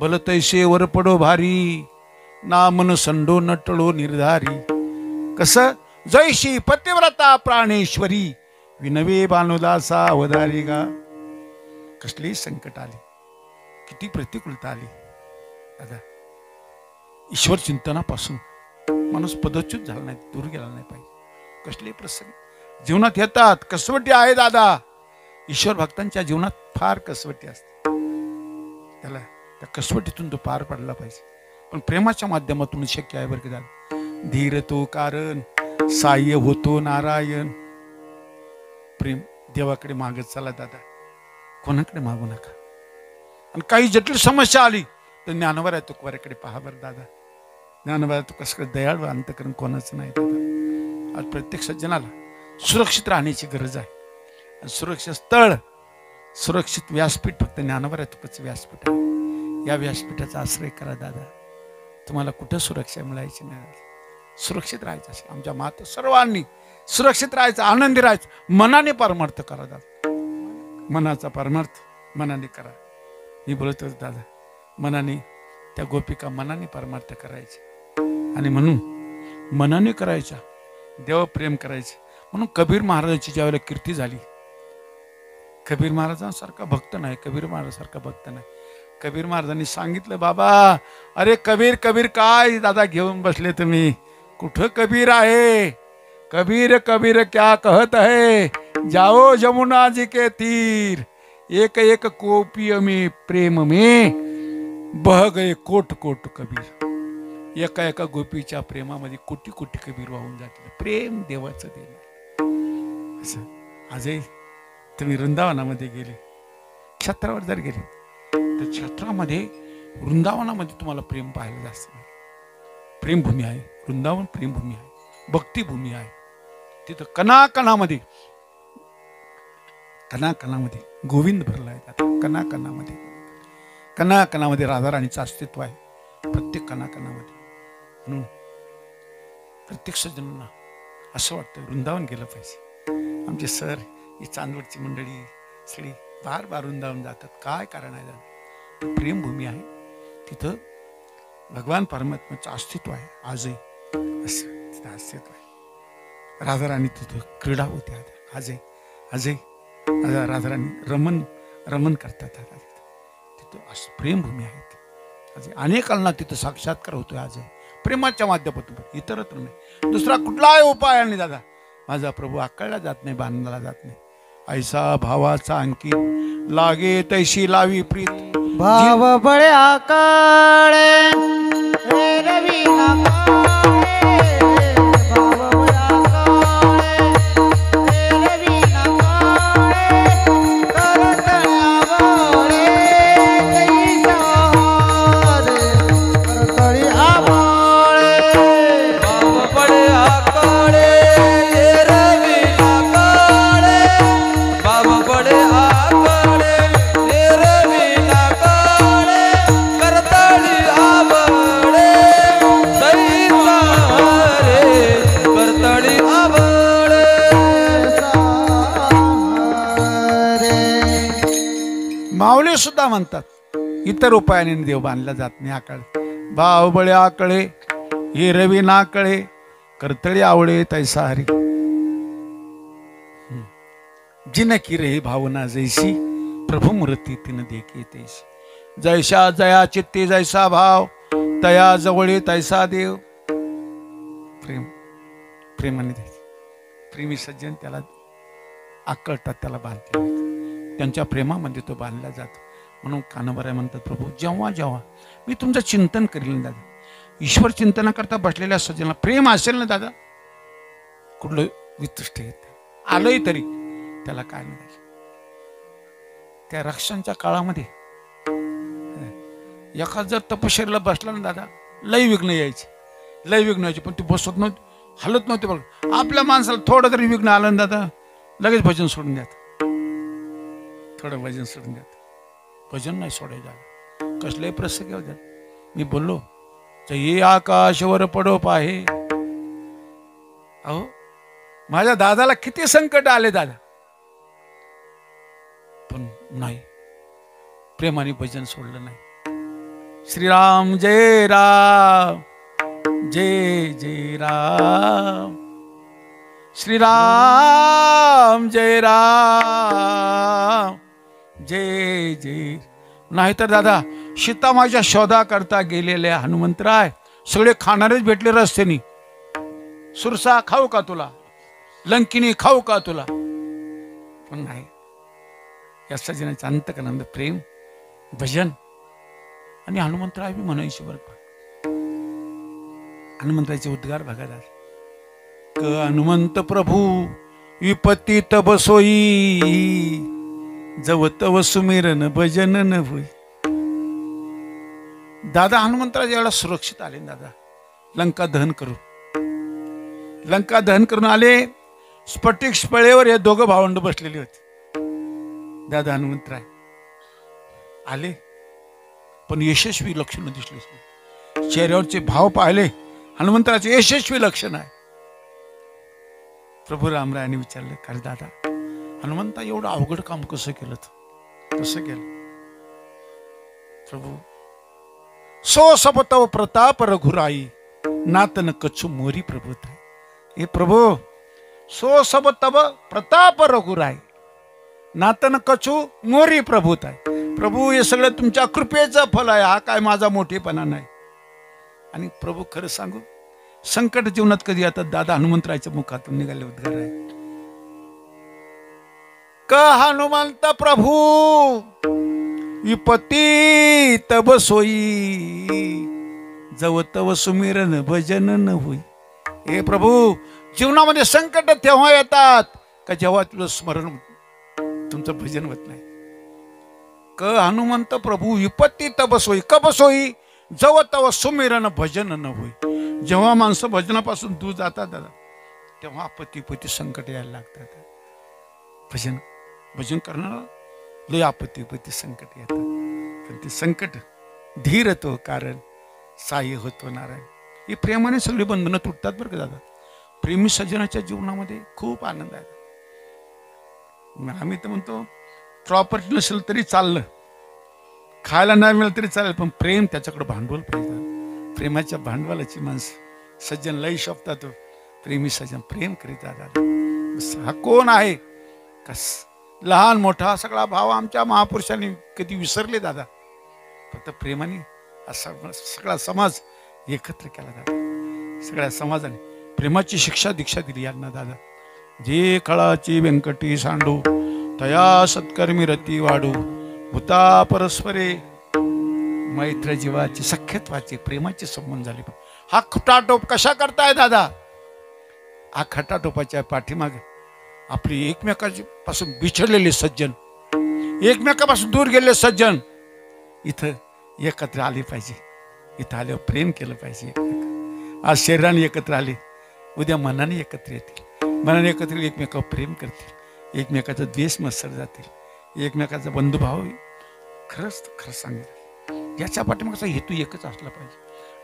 भलतैसेवर पडो भारी नामन संडो नटळो निर्धारी. कस जैशी पतिव्रता प्राणेश्वरी विनवे बानुदासा अवधारी गा. कसली संकट आली, किती प्रतिकूलता आली दादा, ईश्वर चिंतनापासून माणूस पदच्युत झाला नाही, दूर गेला नाही पाहिजे. कसले प्रसंग जीवनात येतात, कसवटी आहे दादा. ईश्वर भक्तांच्या जीवनात फार कसवटी असते, त्याला त्या कसवटीतून तो पार पडला पाहिजे. पण प्रेमाच्या माध्यमातून शक्य आहे बरं की दादा. धीर तो कारण साह्य होतो नारायण. प्रेम देवाकडे मागत चला दादा, कोणाकडे मागू नका. आणि काही जटिल समस्या आली तर ज्ञानवराय तुकवऱ्याकडे पहा बरं दादा. ज्ञानवराय तू कसं दयाळू अंतकरण कोणाचं नाही दादा. आज प्रत्येक सज्जनाला सुरक्षित राहण्याची गरज आहे. आणि सुरक्षित स्थळ, सुरक्षित व्यासपीठ फक्त ज्ञानवराय तुकच व्यासपीठ आहे. या व्यासपीठाचा आश्रय करा दादा, तुम्हाला कुठं सुरक्षा मिळायची नाही. सुरक्षित राहायचं असेल आमच्या माता सर्वांनी सुरक्षित राहायचं, आनंदी राहायचं, मनाने परमार्थ करा दादा. मनाचा परमार्थ मनाने करा. मी बोलत होतो दादा, मनाने त्या गोपिका मनाने परमार्थ करायचे आणि म्हणून मनाने करायच्या, देव प्रेम करायचे. म्हणून कबीर महाराजांची ज्या वेळेला कीर्ती झाली, कबीर महाराजांसारखा भक्त नाही, कबीर महाराजांसारखा भक्त नाही. कबीर महाराजांनी सांगितलं, बाबा अरे कबीर कबीर काय दादा घेऊन बसले तुम्ही, कुठं कबीर आहे. कबीर कबीर क्या कहत है, जाओ जमुना जी के तीर, एक एक कोपी में प्रेम में बह गए कोट कोट कबीर. एका एका गोपीच्या प्रेमामध्ये कोटी कोटी कबीर वाहून जातील. प्रेम देवाचं देणं. असं आजही तुम्ही वृंदावनामध्ये गेले, छत्रावर जर गेले तर छत्रामध्ये वृंदावनामध्ये तुम्हाला प्रेम पाहायला जास्त मिळेल. प्रेमभूमी आहे वृंदावन, प्रेमभूमी आहे, भक्तिभूमी आहे. तिथं कणाकणामध्ये कणाकणामध्ये गोविंद भरला आहे. कणाकणामध्ये कणाकणामध्ये राधाराणीचं अस्तित्व आहे, प्रत्येक कणाकणामध्ये. म्हणून प्रत्येक सज्जनांना असं वाटतं वृंदावन गेलं पाहिजे. आमचे सर ही चांदवडची मंडळी सगळी बार बार वृंदावन जातात. काय कारण आहे जाणं? प्रेमभूमी आहे, तिथं भगवान परमात्म्याचं अस्तित्व आहे आजही. असं तिथं अस्तित्व आहे. राधाराणी तिथं क्रीडा होते आजही. आजही राधाराणी रमन करतात. तिथं असं प्रेमभूमी आहे. अजय अनेकांना तिथं साक्षात्कार होतोय. आजही प्रेमाच्या माध्यमातून, इतरत्र नाही. दुसरा कुठलाही उपाय नाही दादा. माझा प्रभू आकळला जात नाही, बांधला जात नाही. ऐसा भावाचा अंकी लागे तैशी लावी प्रीत. भाव बळे आकाळे हे रवी नाकाळे. भाव बळे आकाळे हे रवी नाकाळे. करतळ्यावळे कैसा रे करतळी आवाळे. बाबा पडे आकाळे ये रवीला काळे. बाबा पडे आकाळे ये रवीला काळे. करतळी आवळे दैसा रे करतळी आवळे. माऊली सुद्धा म्हणतात इतर उपायाने देव बांधला जात नाही. आकळ भाव बळे आकळे हे रवी नाकळे. करतळी आवळे तैसा हरी. जिन की रे भावना जैसी प्रभू मूर्ती तिन देखी तैसी. जैसा जया चित्ती जैसा भाव तया जवळे तैसा देव. प्रेम प्रेमाने द्यायचे. प्रेमी सज्जन त्याला आकळतात, त्याला बांधले. त्यांच्या प्रेमामध्ये तो बांधला जातो. म्हणून कानबराय म्हणतात प्रभू जेव्हा जेव्हा मी तुमचं चिंतन करेल ना दादा, ईश्वर चिंतनाकरता बसलेल्या सज्जनाला प्रेम असेल ना दादा, कुठलं वितुष्ट येत आलंय तरी त्याला काय नाही. त्या रक्षांच्या काळामध्ये एखाद जर तपश्चर्याला बसला ना दादा, लय विघ्न यायचे, लय विघ्न यायचे, पण ते बसत नव्हते, हलत नव्हते. बघ आपल्या माणसाला थोडं तरी विघ्न आलं ना दादा, लगेच भजन सोडून द्यात. थोडं भजन सोडून द्यात. भजन नाही सोडायचं. कसलेही प्रसंग येऊ द्या. मी बोललो ये आकाशवर पडो पाहे. अहो माझ्या दादाला किती संकट आले दादा, पण नाही, प्रेमाने भजन सोडलं नाही. श्रीराम जय राम जय जय राम. श्रीराम जय राम जय जय. नाहीतर दादा सीतामाच्या शोधा करता गेलेले हनुमंतराय सगळे खाणारेच भेटले रस्त्यानी. सुरसा खाऊ का तुला, लंकिनी खाऊ का तुला, पण नाही. या सजनाचं अंतकरणात प्रेम, भजन आणि हनुमंतराय बी म्हणायचे बरं का. हनुमंतरायचे उद्गार बघा दादा. क हनुमंत प्रभू विपत्ती तब सोई. जव तव सुमिरन भजन न होई. दादा हनुमंतराज एवढा सुरक्षित आले दादा. लंका दहन करून आले. स्फटिक स्पळेवर हे दोघं भावंड बसलेले होते. दादा हनुमंतराय आले, पण यशस्वी लक्षण दिसले. चेहऱ्यावरचे भाव पाहिले, हनुमंतराचे यशस्वी लक्षण आहे. प्रभू रामरायाने विचारलं, काय दादा हनुमंता एवढं अवघड काम कसं केलं? कसं केलं? प्रभू सो सब तव प्रताप रघुराई नातन कछु मोरी प्रभुत आहे. हे प्रभू सो सब तव प्रताप रघुराई नातन कछु मोरी प्रभुत आहे. प्रभू हे सगळं तुमच्या कृपेचं फल आहे. हा काय माझा मोठेपणा नाही. आणि प्रभू खरं सांगू, संकट जीवनात कधी आता दादा हनुमंतरायच्या मुखातून निघाले उद्गार आहे. क हनुमंत प्रभू विपत्ती तब सोई. जव तव सुमिरन भजन न होई. हे प्रभू जीवनामध्ये संकट तेव्हा येतात का जेव्हा तुझं स्मरण, तुमचं भजन होत नाही. क हनुमंत प्रभू विपत्ती तब सोई. कब सोई? जव तव सुमिरन भजन न होई. जेव्हा माणसं भजनापासून दूर जातात दादा, तेव्हा आपत्ती संकट यायला लागतात. भजन करणार लय आपत्ती संकट येतात. पण ते संकट धीर तो कारण साह्य होतो नारायण. हे प्रेमाने सगळी बंधनं तुटतात बरं का दादा. प्रेमी सज्जनाच्या जीवनामध्ये खूप आनंद आहे. आम्ही तर म्हणतो प्रॉपर्टी नसेल तरी चाललं, खायला नाही मिळालं तरी चालेल, पण प्रेम त्याच्याकडे भांडवल पाहिजे. प्रेमाच्या भांडवलाची माणसं सज्जन लई शोभतात. प्रेमी सज्जन प्रेम करीत दादा. हा कोण आहे? कस लहान मोठा सगळा भाव आमच्या महापुरुषांनी कधी विसरले दादा. फक्त प्रेमाने सगळा समाज एकत्र केला दादा. सगळ्या समाजाने प्रेमाची शिक्षा दीक्षा दिली यांना दादा. जे कळाची व्यंकटी सांडू तया सत्कर्मी रती वाढू भूता परस्परे मैत्र जीवाची सख्यत्वाचे प्रेमाचे संबंध झाले. हा खटाटोप कशा करताय दादा? हा खटाटोपाच्या पाठीमागे आपली एकमेकाची पासून बिछडलेले सज्जन, एकमेकापासून दूर गेलेले सज्जन इथं एकत्र आले पाहिजे. इथं आल्यावर प्रेम केलं पाहिजे एकमेक. आज शरीराने एकत्र आले, उद्या मनाने एकत्र येतील. मनाने एकत्र एकमेकावर प्रेम करतील, एकमेकाचा द्वेष मत्सर जातील, एकमेकाचा बंधुभाव. खरंच सांगितलं याच्या पाठीमागचा हेतू एकच असला पाहिजे.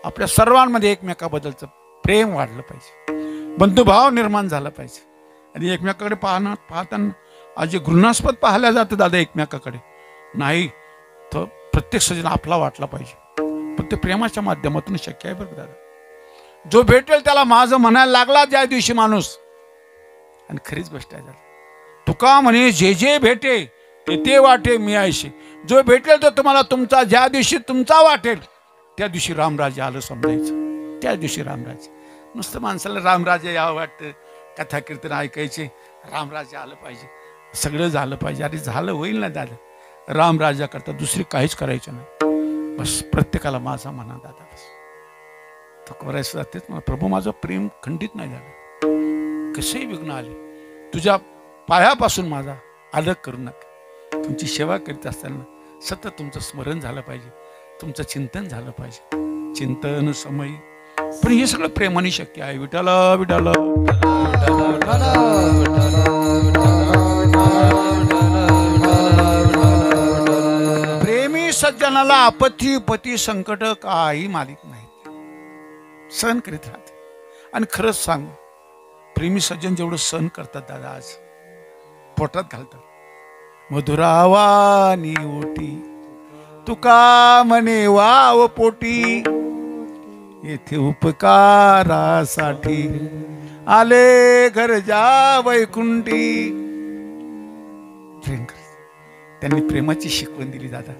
आपल्या सर्वांमध्ये एकमेकाबद्दलचं प्रेम वाढलं पाहिजे, बंधुभाव निर्माण झाला पाहिजे. आणि एकमेकाकडे पाहताना आज जे घृणास्पद पाहिलं जातं दादा एकमेकाकडे नाही, तर प्रत्येक सजन आपला वाटला पाहिजे. पण ते प्रेमाच्या माध्यमातून शक्य आहे बरं दादा. जो भेटेल त्याला माझं म्हणायला लागला ज्या दिवशी माणूस. आणि खरीच गोष्ट आहे दादा. तुका म्हणे जे जे भेटे ते ते वाटे मी आयशे. जो भेटेल तर तुम्हाला तुमचा ज्या दिवशी तुमचा वाटेल त्या दिवशी रामराजे आलं समजायचं. त्या दिवशी रामराजे. नुसतं माणसाला रामराजे यावं वाटतं, कथा कीर्तन ऐकायचे, रामराजे आलं पाहिजे, सगळं झालं पाहिजे. अरे झालं होईल ना दादा. रामराजा करता दुसरी काहीच करायचं नाही. बस प्रत्येकाला माझा म्हणा दादा. बस तो करायचं तेच मला. प्रभू माझं प्रेम खंडित नाही झालं. कसेही विघ्न आले तुझ्या पायापासून माझा अलग करू नका. तुमची सेवा करीत असताना सतत तुमचं स्मरण झालं पाहिजे, तुमचं चिंतन झालं पाहिजे. चिंतन समयी. पण हे सगळं प्रेमाने शक्य आहे. विठ्ठल विठ्ठल प्रेमी सज्जनाला आपत्ती पती संकट काही मालिक नाही, सहन करीत राहते. आणि खरंच सांग, प्रेमी सज्जन जेवढं सहन करतात दादा आज पोटात घालतात. मधुरावानी ओटी तुका म्हणे वाव पोटी, येथे उपकारासाठी आले घर जा वैकुंठी. प्रेम कर. त्यांनी प्रेमाची शिकवण दिली दादा.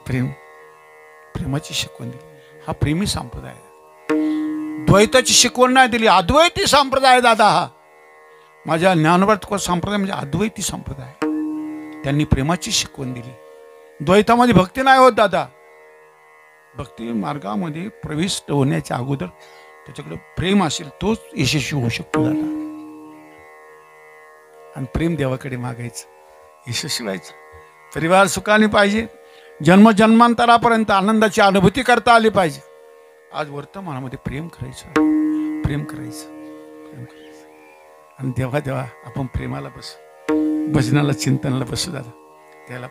प्रेमाची शिकवण दिली. हा प्रेमी संप्रदाय. द्वैताची शिकवण नाही दिली, अद्वैती संप्रदाय दादा. हा माझ्या ज्ञानोबा संप्रदाय म्हणजे अद्वैती संप्रदाय. त्यांनी प्रेमाची शिकवण दिली. द्वैतामध्ये भक्ती नाही होत दादा. भक्ती मार्गामध्ये प्रविष्ट होण्याच्या अगोदर त्याच्याकडे प्रेम असेल तोच यशस्वी होऊ शकतो दादा. आणि प्रेम देवाकडे मागायचं, यशस्वी व्हायचं. परिवार सुखाने पाहिजे, जन्मजन्मांतरापर्यंत आनंदाची अनुभूती करता आली पाहिजे. आज वर्तमानामध्ये प्रेम करायचं, प्रेम करायचं, प्रेम करायचं. आणि देवा आपण प्रेमाला बसू, भजनाला चिंतनाला बसू दादा. त्याला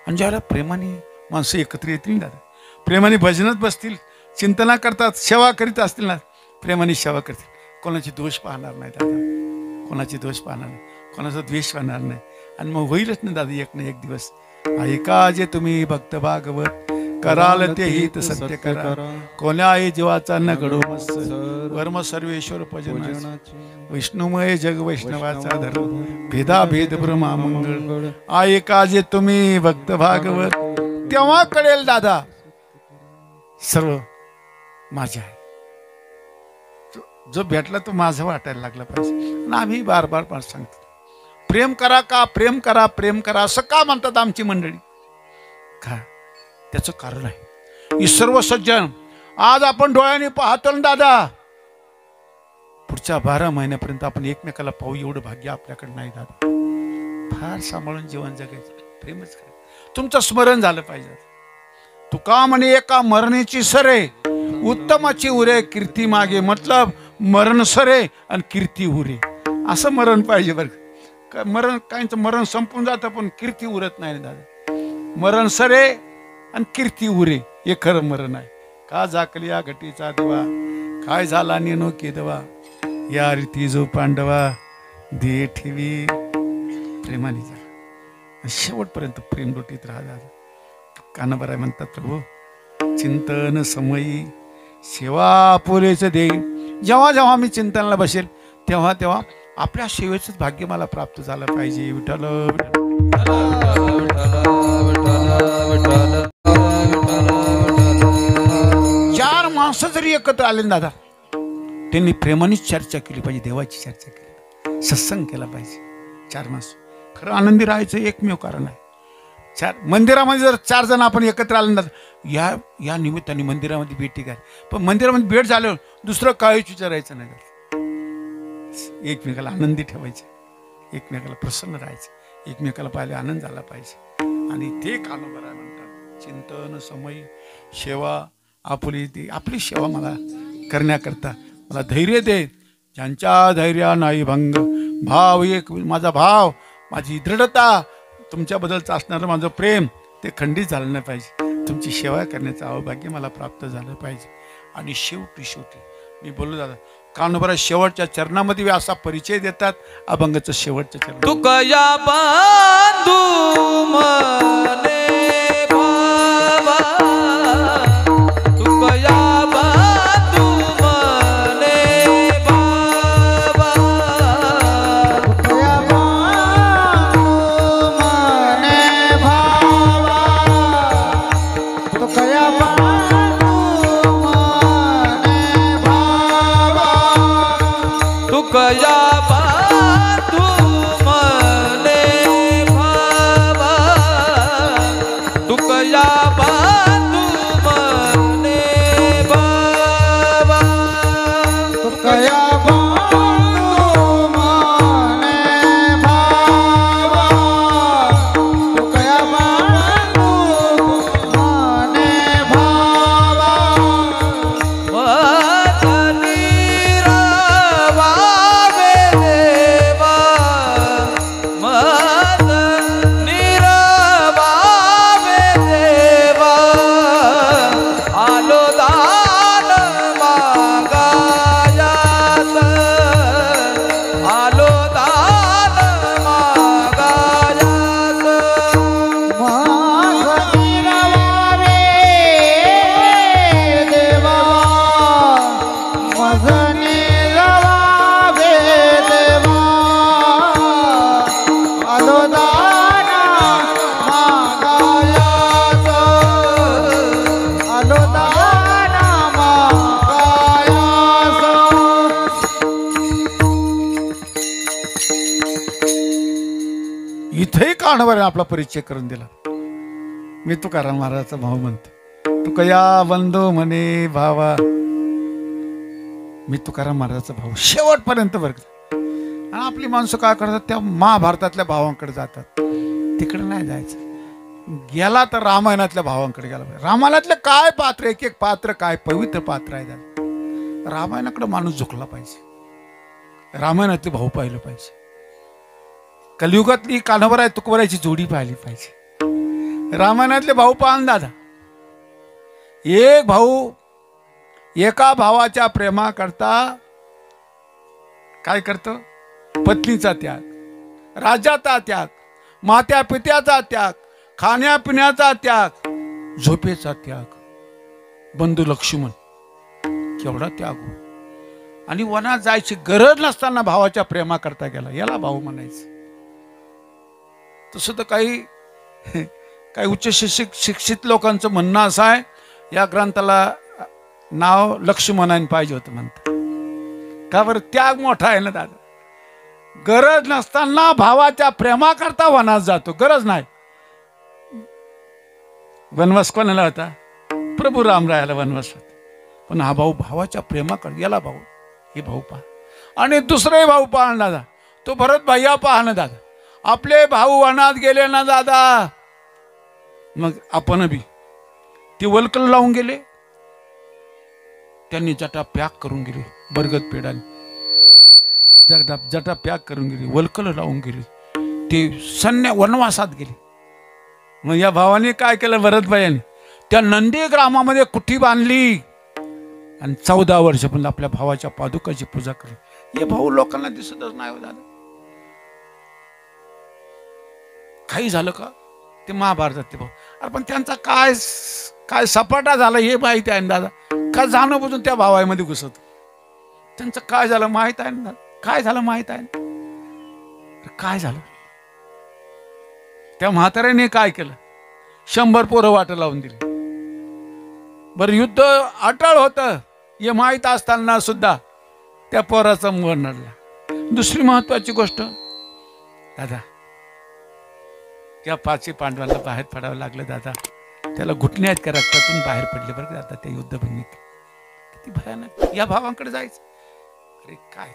आणि ज्याला प्रेमाने माणसं एकत्र येतील दादा, प्रेमाने भजनात बसतील, चिंतना करतात, सेवा करीत असतील ना, प्रेमाने सेवा करतील. कोणाची दोष पाहणार नाही दादा, कोणाची दोष पाहणार नाही, कोणाचा द्वेष पाहणार नाही. आणि मग होईलच ना दादा एक ना एक दिवस. ऐका जे तुम्ही भक्त भागवत, कराल ते हित सत्य करा, कोण्याही जीवाचा न घडो वर्म सर्वेश्वर भजनाचे, विष्णुमय जग वैष्णवाचा धर्म, भेदा भेद ब्रह्मा मंगळ. ऐका जे तुम्ही भक्त भागवत, तेव्हा कळेल दादा सर्व माझे आहे. जो भेटला तो माझं वाटायला लागला पाहिजे. आणि आम्ही बार बार सांगतो, प्रेम करा का प्रेम करा, प्रेम करा असं का म्हणतात आमची मंडळी? का? त्याचं कारण आहे. ही सर्व सज्जन आज आपण डोळ्याने पाहतो ना दादा, पुढच्या 12 महिन्यापर्यंत आपण एकमेकाला पाहू एवढं भाग्य आपल्याकडे नाही दादा. फार सांभाळून जीवन जगायचं, प्रेमच करायचं. तुमचं स्मरण झालं पाहिजे. तुका म्हणे एका मरणाची सरे, उत्तमाची उरे कीर्ती मागे. मतलब मरण सरे आणि कीर्ती उरे, असं मरण पाहिजे बरं. मरण काहींचं मरण संपून जातं पण कीर्ती उरत नाही दादा. मरण सरे आणि कीर्ती उरे हे खरं मरण आहे. का झाकली या घटीचा दिवा, काय झाला नेनो केदवा, या रीती जो पांडवा दे ठेवी. प्रेमाने जा, शेवटपर्यंत प्रेम लोटीत राहा दादा. कानबराय म्हणतात, प्रभू चिंतन समयी सेवा पुरेच दे. जेव्हा जेव्हा मी चिंतनाला बसेल तेव्हा तेव्हा आपल्या सेवेचंच भाग्य मला प्राप्त झालं पाहिजे. विठ्ठल माणसं जरी एकत्र आले ना दादा, त्यांनी प्रेमानेच चर्चा केली पाहिजे, देवाची चर्चा केली पाहिजे, सत्संग केला पाहिजे. 4 माणसं खरं आनंदी राहायचं एकमेव कारण आहे. मंदिरामध्ये जर 4 जण आपण एकत्र आले ना, या निमित्ताने मंदिरामध्ये भेटी काय, पण मंदिरामध्ये भेट झाल्यावर दुसरं काहीच विचारायचं नाही. एकमेकाला आनंदी ठेवायचं, एकमेकाला प्रसन्न राहायचं, एकमेकाला पाहिले आनंद झाला पाहिजे. आणि ते कानोबरा म्हणतात चिंतन समय सेवा. आपली सेवा मला करण्याकरता मला धैर्य दे, ज्यांच्या धैर्या नाही भंग. भाव एक, माझा भाव, माझी दृढता, तुमच्याबद्दलचं असणारं माझं प्रेम ते खंडित झालं नाही पाहिजे. तुमची सेवा करण्याचं अवभाग्य मला प्राप्त झालं पाहिजे. आणि शेवटी मी बोललो दादा, कानोबरा शेवटच्या चरणामध्ये असा परिचय देतात, अभंगाचं शेवटच्या चरण. तुकया बांधू मने भावा, तुकया बांधू मने भावा, तुकया बांधू मने भावा, तुकया बांधू मने भावा, तुकया बांधू मने भावा, तुकया बांधू मने भावा, तुकया बांधू मने भावा, तुकया बांधू मने भावा, मदनी रवावे देवा, मदनी रवावे देवा, आलो दान मागायात, आलो दान मागायात. माझी रवावे देवा, माझी रवावे देवा, आलो दाना मागायाच, आलो दाना मागायाच. इथेही कानोबाने आपला परिचय करून दिला. मी तुकाराम महाराजाचा भाऊ म्हणतो, तुकया बंधू म्हणे भावा. मी तुकाराम महाराजाचा भाऊ शेवटपर्यंत वर्ग. आणि आपली माणसं काय करतात, त्या महाभारतातल्या भावांकडे जातात, तिकडे नाही जायचं. गेला तर रामायणातल्या भावांकडे गेला पाहिजे. रामायणातले काय पात्र, एक एक पात्र काय पवित्र पात्र आहे. रामायणाकडे माणूस झुकला पाहिजे, रामायणातले भाऊ पाहिलं पाहिजे. कलियुगातली कान्होबा आहे तुकोबराची जोडी पाहिली पाहिजे. रामायणातले भाऊ पाहन दादा, एक भाऊ एका भावाच्या प्रेमाकरता काय करतो, पत्नीचा त्याग, राज्याचा त्याग, मात्या पित्याचा त्याग, खाण्यापिण्याचा त्याग, झोपेचा त्याग. बंधू लक्ष्मण केवढा त्याग हो. आणि वनात जायची गरज नसताना भावाच्या प्रेमाकरता गेला, याला भाऊ म्हणायचं. तसं तर काही उच्च शिक्षित लोकांचं म्हणणं असं आहे, या ग्रंथाला नाव लक्ष्मणाने पाहिजे होतं म्हणतात. का बरं, त्याग मोठा आहे ना दादा. गरज नसताना भावाच्या प्रेमाकरता वनात जातो, गरज नाही. वनवास कोणाला होता, प्रभू रामरायाला वनवास होता. पण हा भाऊ भावाच्या प्रेमाकडे, याला भाऊ, हे भाऊ पहा. आणि दुसरे भाऊ पहा ना दादा, तो भरत भैया पहा ना दादा. आपले भाऊ वनात गेले ना दादा, मग आपण बी ते वलकल लावून गेले, त्यांनी जटा पॅक करून गेले, बरगद पेडाने जटा पॅक करून गेले, वलकल लावून गेले, ते सन्या वनवासात गेले. मग या भावाने काय केलं, भरतभाईने त्या नंदी ग्रामामध्ये कुठी बांधली आणि 14 वर्ष पण आपल्या भावाच्या पादुकाची पूजा केली. हे भाऊ लोकांना दिसतच नाही हो दादा. काही झालं का, ते महाभारतातले भाऊ. अरे पण त्यांचा काय सपाटा झाला हे माहिती आहे ना दादा. का जाणं बुजून त्या भावामध्ये घुसत, त्यांचं काय झालं माहित आहे ना, काय झालं माहित आहे ना. काय झालं, त्या म्हाताऱ्याने काय केलं, 100 पोरं वाट लावून दिली. बरं युद्ध अटळ होतं हे माहीत असताना सुद्धा त्या पोराचा मरण नडला. दुसरी महत्वाची गोष्ट दादा, त्या 5 पांडवांना बाहेर पडावं लागलं दादा. त्याला घुटण्यात का रक्तातून बाहेर पडले बरं दादा त्या युद्धभूमीत. किती भयानक. या भावांकडे जायचं. अरे काय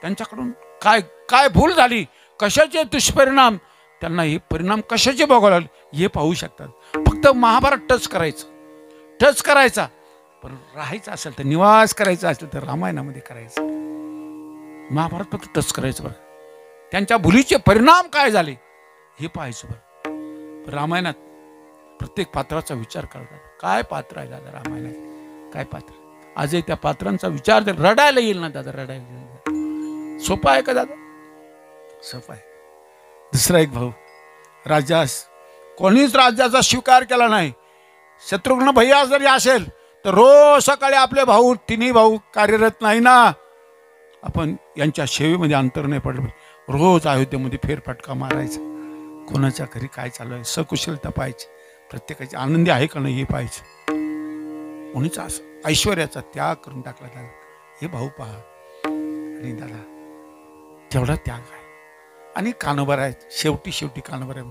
त्यांच्याकडून काय काय भूल झाली, कशाचे दुष्परिणाम त्यांना, हे परिणाम कशाचे भोगावे लागले हे पाहू शकतात. फक्त महाभारत टच करायचा, पण राहायचं असेल तर, निवास करायचा असेल तर रामायणामध्ये करायचं. महाभारत फक्त टच करायचं बरं. त्यांच्या भुलीचे परिणाम काय झाले हे पाहायचं बरं. रामायणात प्रत्येक पात्राचा विचार करतात. काय पात्र आहे दादा रामायणात, काय पात्र. आजही त्या पात्रांचा विचार रडायला येईल ना दादा, रडायला येईल. सोपं आहे का दादा? सोपं आहे. दुसरा एक भाऊ राजास, कोणीच राज्याचा स्वीकार केला नाही. शत्रुघ्न भैया जरी असेल तर रोज सकाळी आपले भाऊ, तिन्ही भाऊ कार्यरत नाही ना, आपण यांच्या सेवेमध्ये अंतर नाही पडलं. रोज अयोध्येमध्ये फेरफटका मारायचा. कोणाच्या घरी काय चालू आहे सकुशलता पाहायची, प्रत्येकाची आनंदी आहे का नाही हे पाहायचं. कोणीचा असं ऐश्वर्याचा त्याग करून टाकला दादा. हे भाऊ पहा. आणि दादा तेवढा त्याग आहे. आणि कानोबर आहे, शेवटी कानोबर आहे.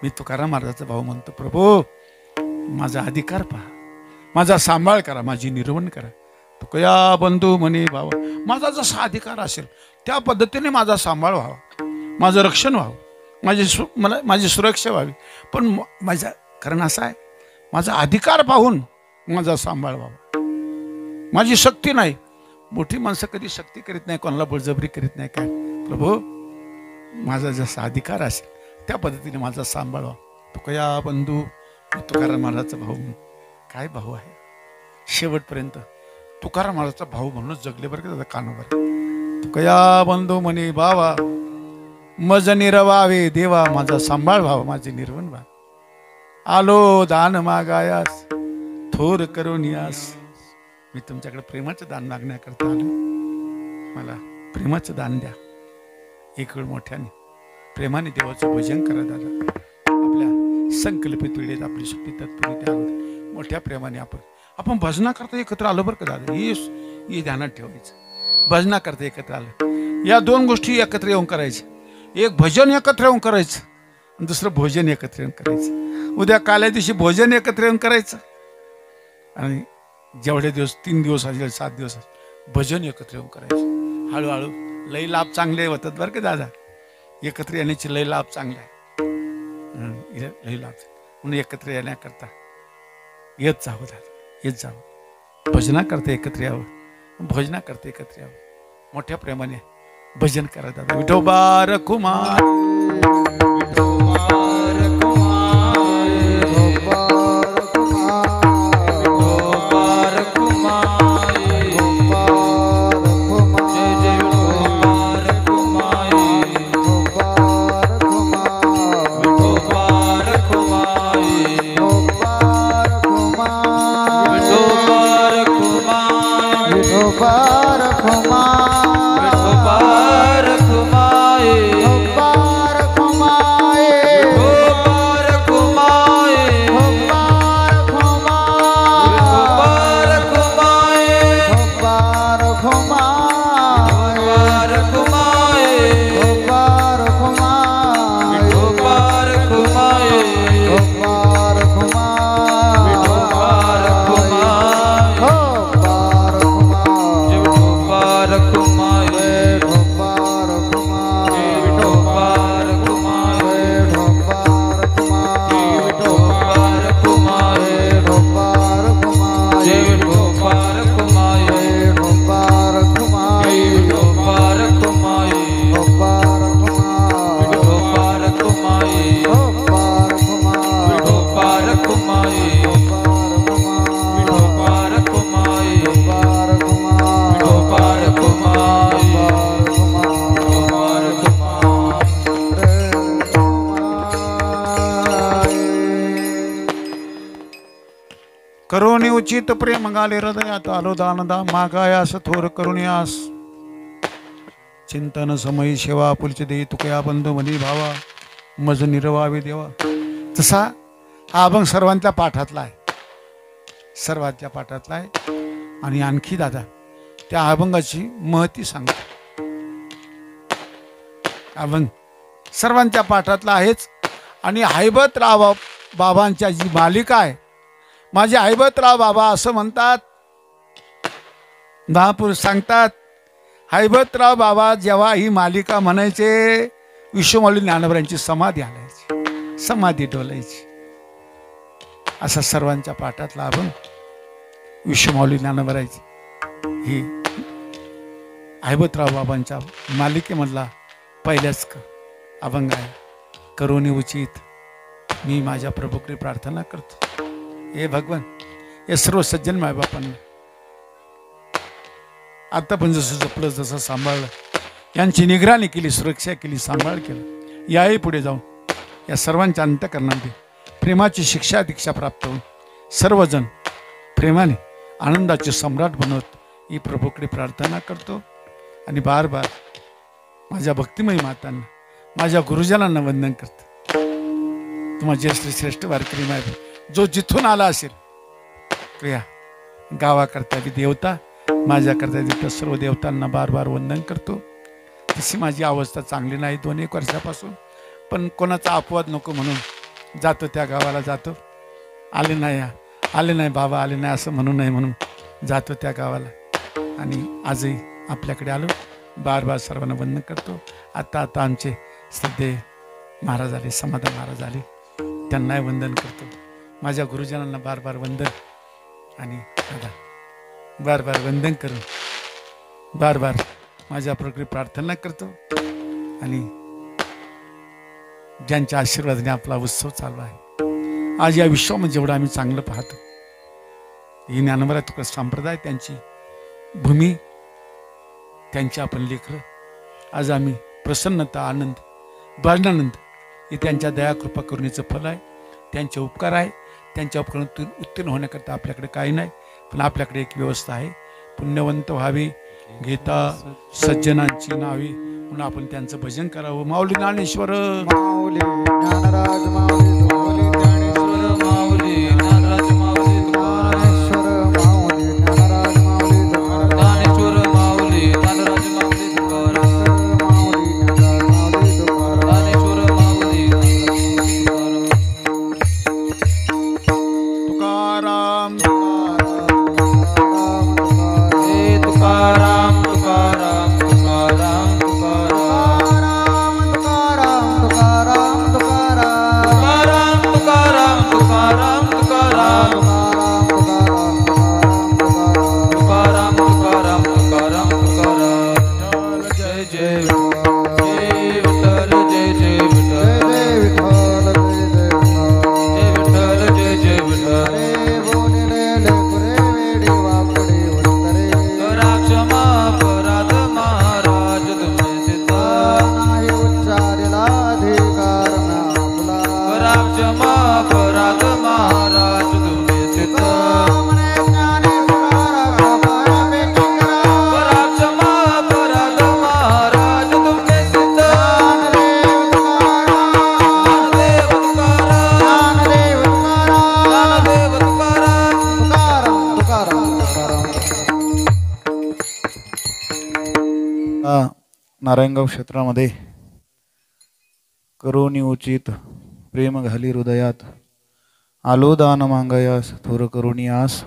मी तुकाराम महाराजाचा भाऊ म्हणतो, प्रभू माझा अधिकार पहा, माझा सांभाळ करा, माझी निर्वण करा. तुकया बंधू म्हणे भावा, माझा जसा अधिकार असेल त्या पद्धतीने माझा सांभाळ व्हावा, माझं रक्षण व्हावं, माझी सुरक्षा व्हावी. पण माझा कारण असं आहे, माझा अधिकार पाहून माझा सांभाळ व्हावा. माझी शक्ती नाही. मोठी माणसं कधी शक्ती करीत नाही, कोणाला बळजबरी करीत नाही. काय प्रभू, माझा जसा अधिकार असेल त्या पद्धतीने माझा सांभाळ व्हावा. तुकया बंधू, तुकाराम महाराजाचा भाऊ. काय भाऊ आहे, शेवटपर्यंत तुकाराम महाराजाचा भाऊ म्हणूनच जगले बरं का दादा कानोबर. तुकया बंधू म्हणे बावा, मज निरवावे देवा, माझा सांभाळ व्हावा, माझे निर्वण व्हा. आलो दान मागायास, थोर करून यास. मी तुमच्याकडे प्रेमाचं दान मागण्याकरता आलो. मला प्रेमाचं दान द्या. एक वेळ मोठ्याने प्रेमाने देवाचं भजन करा दादा. आपल्या संकल्पित वेळेत आपली शक्ती तत्पुरी त्यामध्ये मोठ्या प्रेमाने आपण भजनाकरता एकत्र आलो बरं का दादा. हे ध्यानात ठेवायचं. भजनाकरता एकत्र आलं, या 2 गोष्टी एकत्र येऊन करायच्या. एक भजन एकत्र येऊन करायचं, आणि दुसरं भोजन एकत्र येऊन करायचं. उद्या काल्या दिवशी भोजन एकत्र येऊन करायचं, आणि जेवढे दिवस 3 दिवस असेल 7 दिवस असेल भजन एकत्र येऊन करायचं. हळूहळू लय लाभ चांगले होतात बरं का दादा. एकत्र येण्याचे लय लाभ चांगले आहे. लय लाभ म्हणून एकत्र येण्याकरता येत जावं दादा, येत जावं. भजनाकरता एकत्र यावं, भजनाकरता एकत्र यावं. मोठ्या प्रेमाने भजन करा दादा. विठोबा रखुमाई, करोनी उचित प्रेम गाले हृदयात आलो दानदा मागायास थोर करुणयास. चिंतन समयी सेवा पुलचे दे तुकया बंधू म्हणी भावा, मज निर्वावे देवा. तसा हा अभंग सर्वांच्या पाठातला आहे. सर्वात त्या पाठातला आहे. आणि आणखी दादा त्या अभंगाची महती सांगतो. अभंग सर्वांच्या पाठातला आहेच. आणि हैबतराव बाबांच्या जी मालिका आहे, माझे हैबतराव बाबा असं म्हणतात, महापुरुष सांगतात, हैबतराव बाबा जेव्हा ही मालिका म्हणायचे, विश्वमाऊली ज्ञानोबरांची समाधी आणायची, समाधी डोलायची. असा सर्वांच्या पाठातला अभंग विश्वमाऊली ज्ञानोबरांची ही हैबतराव बाबांच्या मालिकेमधला पहिल्याच अभंग आहे. करुणी उचित मी माझ्या प्रभूकडे प्रार्थना करतो, हे भगवान हे सर्व सज्जन मायबापांना आता पण जसं जपलं, जसं सांभाळलं, यांची निगराणी केली, सुरक्षा केली, सांभाळ केलं, याही पुढे जाऊन या सर्वांच्या अंतःकरणामध्ये प्रेमाची शिक्षा दीक्षा प्राप्त होऊन सर्वजण प्रेमाने आनंदाचे सम्राट बनवत ही प्रभूकडे प्रार्थना करतो. आणि बार बार माझ्या भक्तिमयी मातांना, माझ्या गुरुजनांना वंदन करतो. तुम्हा ज्येष्ठ श्रेष्ठ वारकरी माय जो जिथून आला असेल, क्रिया गावाकरता बी देवता, माझ्याकरता तिथं सर्व देवतांना बार बार वंदन करतो. तशी माझी अवस्था चांगली नाही 2-1 वर्षापासून, पण कोणाचा अपवाद नको म्हणून जातो, त्या गावाला जातो. आले नाही बाबा आले नाही असं म्हणू नये म्हणून जातो त्या गावाला. आणि आजही आपल्याकडे आलो, बार बार सर्वांना वंदन करतो. आता आमचे श्रद्धे महाराज आले, समाधान महाराज आले, त्यांनाही वंदन करतो. माझ्या गुरुजनांना बार बार वंदन. आणि दादा बार बार वंदन करून बार बार माझ्या प्रकृती प्रार्थना करतो. आणि ज्यांच्या आशीर्वादाने आपला उत्सव चालू आहे, आज या विश्वामध्ये जेवढं आम्ही चांगलं पाहतो, ही ज्ञानोबा तुका संप्रदाय, त्यांची भूमी, त्यांची आपण लेकरं, आज आम्ही प्रसन्नता, आनंद, वर्णानंद हे त्यांच्या दया कृपा करुणेचं फल आहे, त्यांचे उपकार आहे. त्यांच्या उपकारातून उत्तीर्ण होण्याकरता आपल्याकडे काही नाही, पण आपल्याकडे एक व्यवस्था आहे. पुण्यवंत व्हावे घेता सज्जनांची नावे, म्हणून आपण त्यांचं भजन करावं. माऊली ज्ञानेश्वर, माऊली ज्ञानराज, माऊली माऊली ज्ञानेश्वर, माऊली ज्ञानराज माऊली तुकाराम, माऊली ज्ञानराज, माऊली तुकाराम, ज्ञानेश्वर माऊली ज्ञानराज माऊली तुकाराम, माऊली ज्ञानराज, माऊली तुकाराम, ज्ञानेश्वर माऊली तुकाराम हे तुकाराम तुकाराम तुकाराम तुकाराम तुकाराम तुकाराम तुकाराम तुकाराम तुकाराम तुकाराम तुकाराम तुकाराम तुकाराम तुकाराम तुकाराम. जय जय विठ्ठल, जय जय विठ्ठल, जय विठ्ठल, जय जय विठ्ठल. करा क्षमा अपराध महाराज तुमचे सिद्ध, करा क्षमा अपराध महाराज तुमचे सिद्ध, करा क्षमा अपराध महाराज तुमचे सिद्ध. ज्ञानदेव तुकाराम, ज्ञानदेव तुकाराम. नारायणगाव क्षेत्रामध्ये करुणी उचित प्रेम घाली हृदयात, आलो दान मांगायास थोर करुणी आस.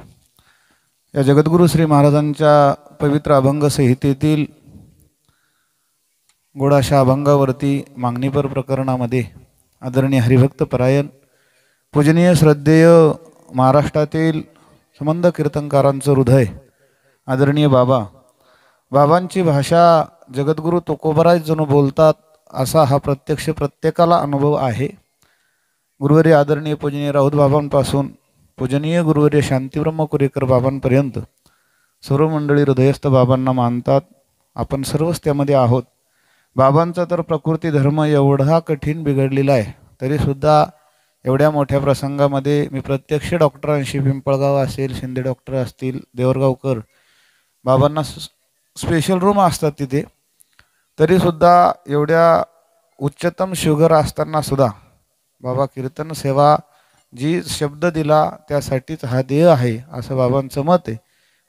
या जगद्गुरु श्री महाराजांच्या पवित्र अभंग संहितेतील गोडाशा अभंगावरती मागणीपर प्रकरणामध्ये आदरणीय हरिभक्त परायण पूजनीय श्रद्धेय महाराष्ट्रातील संबंध कीर्तनकारांचं हृदय आदरणीय बाबांची भाषा जगद्गुरु तुकोबराय जणू बोलतात असा हा प्रत्यक्ष प्रत्येकाला अनुभव आहे. गुरुवर्य आदरणीय पूजनीय राऊत बाबांपासून पूजनीय गुरुवर्य शांतीब्रह्म कुरेकर बाबांपर्यंत सर्व मंडळी हृदयस्थ बाबांना मानतात. आपण सर्वच त्यामध्ये आहोत. बाबांचा तर प्रकृती धर्म एवढा कठीण बिघडलेला आहे, तरीसुद्धा एवढ्या मोठ्या प्रसंगामध्ये मी प्रत्यक्ष डॉक्टरांशी, पिंपळगाव असेल, शिंदे डॉक्टर असतील, देवरगावकर बाबांना स्पेशल रूम असतात तिथे, तरीसुद्धा एवढ्या उच्चतम शुगर असताना सुद्धा बाबा कीर्तन सेवा जी शब्द दिला त्यासाठीच हा देह आहे असं बाबांचं मत आहे.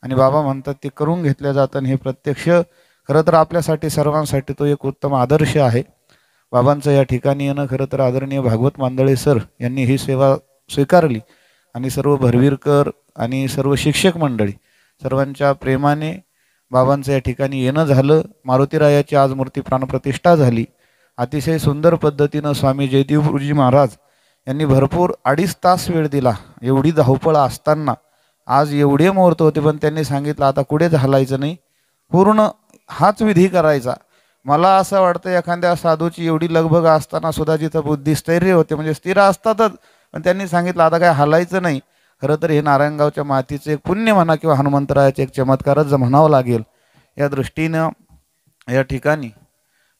आणि बाबा म्हणतात ते करून घेतलं जातं आणि हे प्रत्यक्ष खरं तर आपल्यासाठी सर्वांसाठी तो एक उत्तम आदर्श आहे. बाबांचं या ठिकाणी येणं खरं तर आदरणीय भागवत मांदळे सर यांनी ही सेवा स्वीकारली आणि सर्व भरवीरकर आणि सर्व शिक्षक मंडळी सर्वांच्या प्रेमाने बाबांचं या ठिकाणी येणं झालं. मारुतीरायाची आज मूर्ती प्राणप्रतिष्ठा झाली. अतिशय सुंदर पद्धतीनं स्वामी जयदेवजी महाराज यांनी भरपूर 2.5 तास वेळ दिला. एवढी धावपळ असताना आज एवढे मुहूर्त होते पण त्यांनी सांगितलं आता कुठेच हलायचं नाही, पूर्ण हाच विधी करायचा. मला असं वाटतं एखाद्या साधूची एवढी लगबग असताना सुद्धा जिथं बुद्धी स्थैर्य होते म्हणजे स्थिर असतातच, पण त्यांनी सांगितलं आता काय हलायचं नाही. खरं तर हे नारायणगावच्या मातीचं एक पुण्य म्हणा किंवा हनुमंतरायाचे एक चमत्कारच म्हणावं लागेल. या दृष्टीनं या ठिकाणी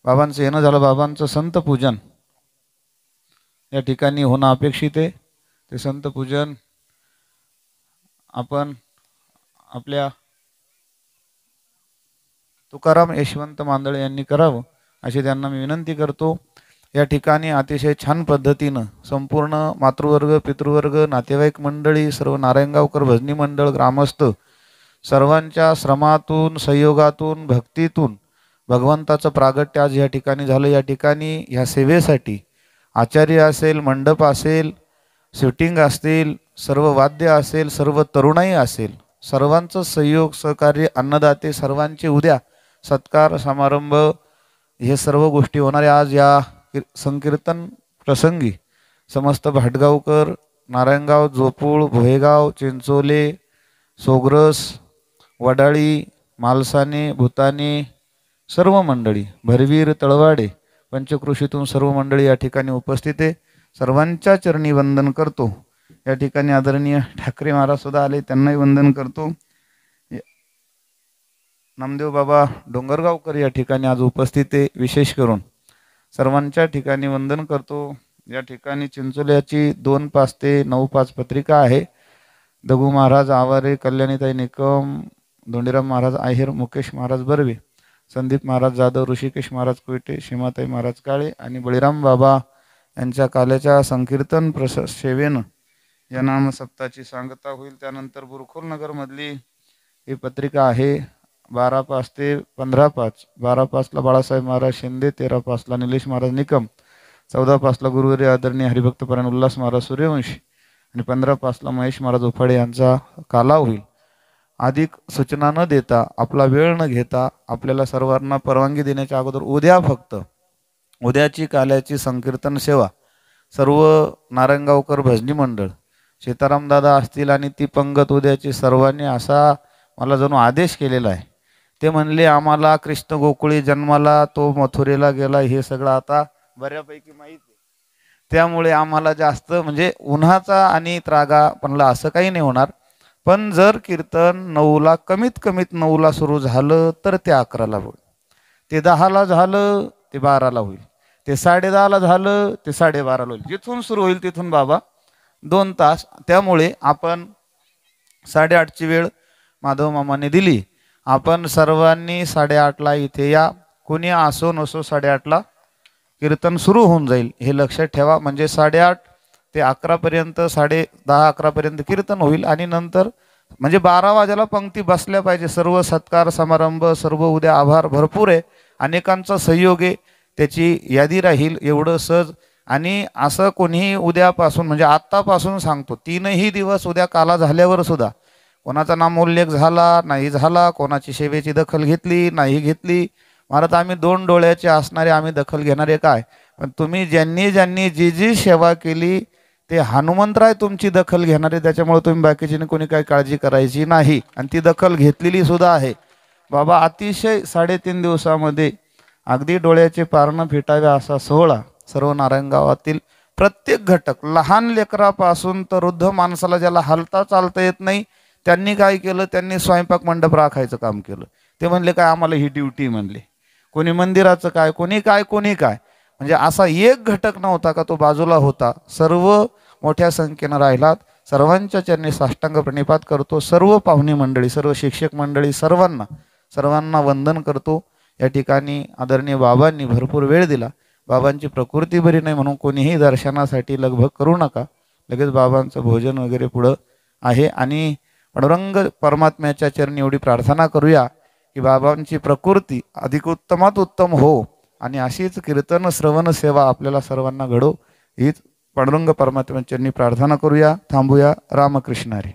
बाबांचं येणं झालं. बाबांचं संत पूजन या ठिकाणी होणं अपेक्षित आहे. ते संत पूजन आपण आपल्या तुकाराम यशवंत मांदळे यांनी करावं अशी त्यांना मी विनंती करतो. या ठिकाणी अतिशय छान पद्धतीनं संपूर्ण मातृवर्ग, पितृवर्ग, नातेवाईक मंडळी, सर्व नारायणगावकर भजनी मंडळ, ग्रामस्थ सर्वांच्या श्रमातून, संयोगातून, भक्तीतून भगवंताचं प्रागट्य आज या ठिकाणी झालं. या ठिकाणी ह्या सेवेसाठी आचार्य असेल, मंडप असेल, शूटिंग असतील, सर्व वाद्य असेल, सर्व तरुणाई असेल, सर्वांचं सहयोग, सहकार्य, अन्नदाते सर्वांचे उद्या सत्कार समारंभ हे सर्व गोष्टी होणारे. आज या संकीर्तन प्रसंगी समस्त भाटगावकर, नारायणगाव, जोपूळ, भोयगाव, चिंचोले, सोग्रस, वडाळी, मालसाने, भूताने सर्व मंडळी, भरवीर, तळवाडे, पंचकृषीतून सर्व मंडळी या ठिकाणी उपस्थित आहे. सर्वांच्या चरणी वंदन करतो. या ठिकाणी आदरणीय ठाकरे महाराज सुद्धा आले, त्यांनाही वंदन करतो. नामदेव बाबा डोंगरगावकर या ठिकाणी आज उपस्थित आहे. विशेष करून सर्वांच्या ठिकाणी वंदन करतो. या ठिकाणी चिंचोल्याची 2-5 ते 9-5 पत्रिका आहे. दगू महाराज आवारे, कल्याणीताई निकम, धोंडीराम महाराज आहेर, मुकेश महाराज बर्वे, संदीप महाराज जाधव, ऋषिकेश महाराज कोयटे, सीमाताई महाराज काळे आणि बळीराम बाबा यांच्या काल्याच्या संकीर्तन सेवेनं या नामसप्ताची सांगता होईल. त्यानंतर बुरखोल नगरमधली ही पत्रिका आहे. 12-5 ते 15-5. 12-5ला बाळासाहेब महाराज शिंदे, 13-5ला निलेश महाराज निकम, 14-5ला गुरुवर्य आदरणीय हरिभक्तपरायण उल्हास महाराज सूर्यवंशी आणि 15-5ला महेश महाराज उफाडे यांचा काला होईल. अधिक सूचना न देता, आपला वेळ न घेता, आपल्याला सर्वांना परवानगी देण्याच्या अगोदर उद्या फक्त उद्याची काल्याची संकीर्तन सेवा सर्व नारायणगावकर भजनी मंडळ, सीताराम दादा असतील आणि ती पंगत उद्याची सर्वांनी असा मला जणू आदेश केलेला आहे. ते म्हणले आम्हाला कृष्ण गोकुळी जन्माला, तो मथुरेला गेला, हे सगळं आता बऱ्यापैकी माहीत आहे. त्यामुळे आम्हाला जास्त म्हणजे उन्हाचा आणि त्रागा म्हणला असं काही नाही होणार. पण जर कीर्तन 9ला कमीत कमीत 9ला सुरू झालं तर ते 11ला होईल, ते 10ला झालं ते 12ला होईल, ते 10:30ला झालं ते 12:30ला होईल. जिथून सुरू होईल तिथून बाबा 2 तास. त्यामुळे आपण 8:30ची वेळ माधव मामाने दिली. आपण सर्वांनी 8:30ला इथे या. कोणी असो नसो 8:30ला कीर्तन सुरू होऊन जाईल, हे लक्षात ठेवा. म्हणजे 8:30 ते 11पर्यंत, 10:30-11पर्यंत कीर्तन होईल आणि नंतर म्हणजे 12 वाजेला पंक्ती बसल्या पाहिजे. सर्व सत्कार समारंभ, सर्व उद्या आभार भरपूर आहे, अनेकांचा सहयोग आहे, त्याची यादी राहील. एवढं सहज आणि असं कोणीही उद्यापासून म्हणजे आत्तापासून सांगतो 3ही दिवस उद्या काला झाल्यावर सुद्धा कोणाचा नामोल्लेख झाला नाही झाला, कोणाची सेवेची दखल घेतली नाही घेतली, महाराज आम्ही 2 डोळ्याचे असणारे आम्ही दखल घेणारे काय. पण तुम्ही ज्यांनी ज्यांनी जी जी सेवा केली ते हनुमंतराय तुमची दखल घेणारे, त्याच्यामुळे तुम्ही बाकीची कोणी काही काळजी करायची नाही आणि ती दखल घेतलेली सुद्धा आहे. बाबा अतिशय 3.5 दिवसामध्ये अगदी डोळ्याचे पारणं फिटावे असा सोहळा सर्व नारायणगावातील प्रत्येक घटक, लहान लेकरापासून तर वृद्ध माणसाला ज्याला हलता चालता येत नाही त्यांनी काय केलं, त्यांनी स्वयंपाक मंडप राखायचं काम केलं. ते म्हणले काय आम्हाला ही ड्युटी म्हणले. कोणी मंदिराचं काय, कोणी काय, कोणी काय, म्हणजे असा एक घटक नव्हता का तो बाजूला होता. सर्व मोठ्या संख्येनं राहिलात. सर्वांच्या चरणी साष्टांग प्रणिपात करतो. सर्व पाहुणे मंडळी, सर्व शिक्षक मंडळी सर्वांना वंदन करतो. या ठिकाणी आदरणीय बाबांनी भरपूर वेळ दिला. बाबांची प्रकृती बरी नाही म्हणून कोणीही दर्शनासाठी लगबग करू नका. लगेच बाबांचं भोजन वगैरे पुढं आहे. आणि पांडुरंग परमात्म्याच्या चरणी एवढी प्रार्थना करूया की बाबांची प्रकृती अधिक उत्तमात उत्तम हो आणि अशीच कीर्तन श्रवण सेवा आपल्याला सर्वांना घडो हीच पांडुरंग परमात्म्याच्या चरणी प्रार्थना करूया. थांबूया. रामकृष्ण हरी.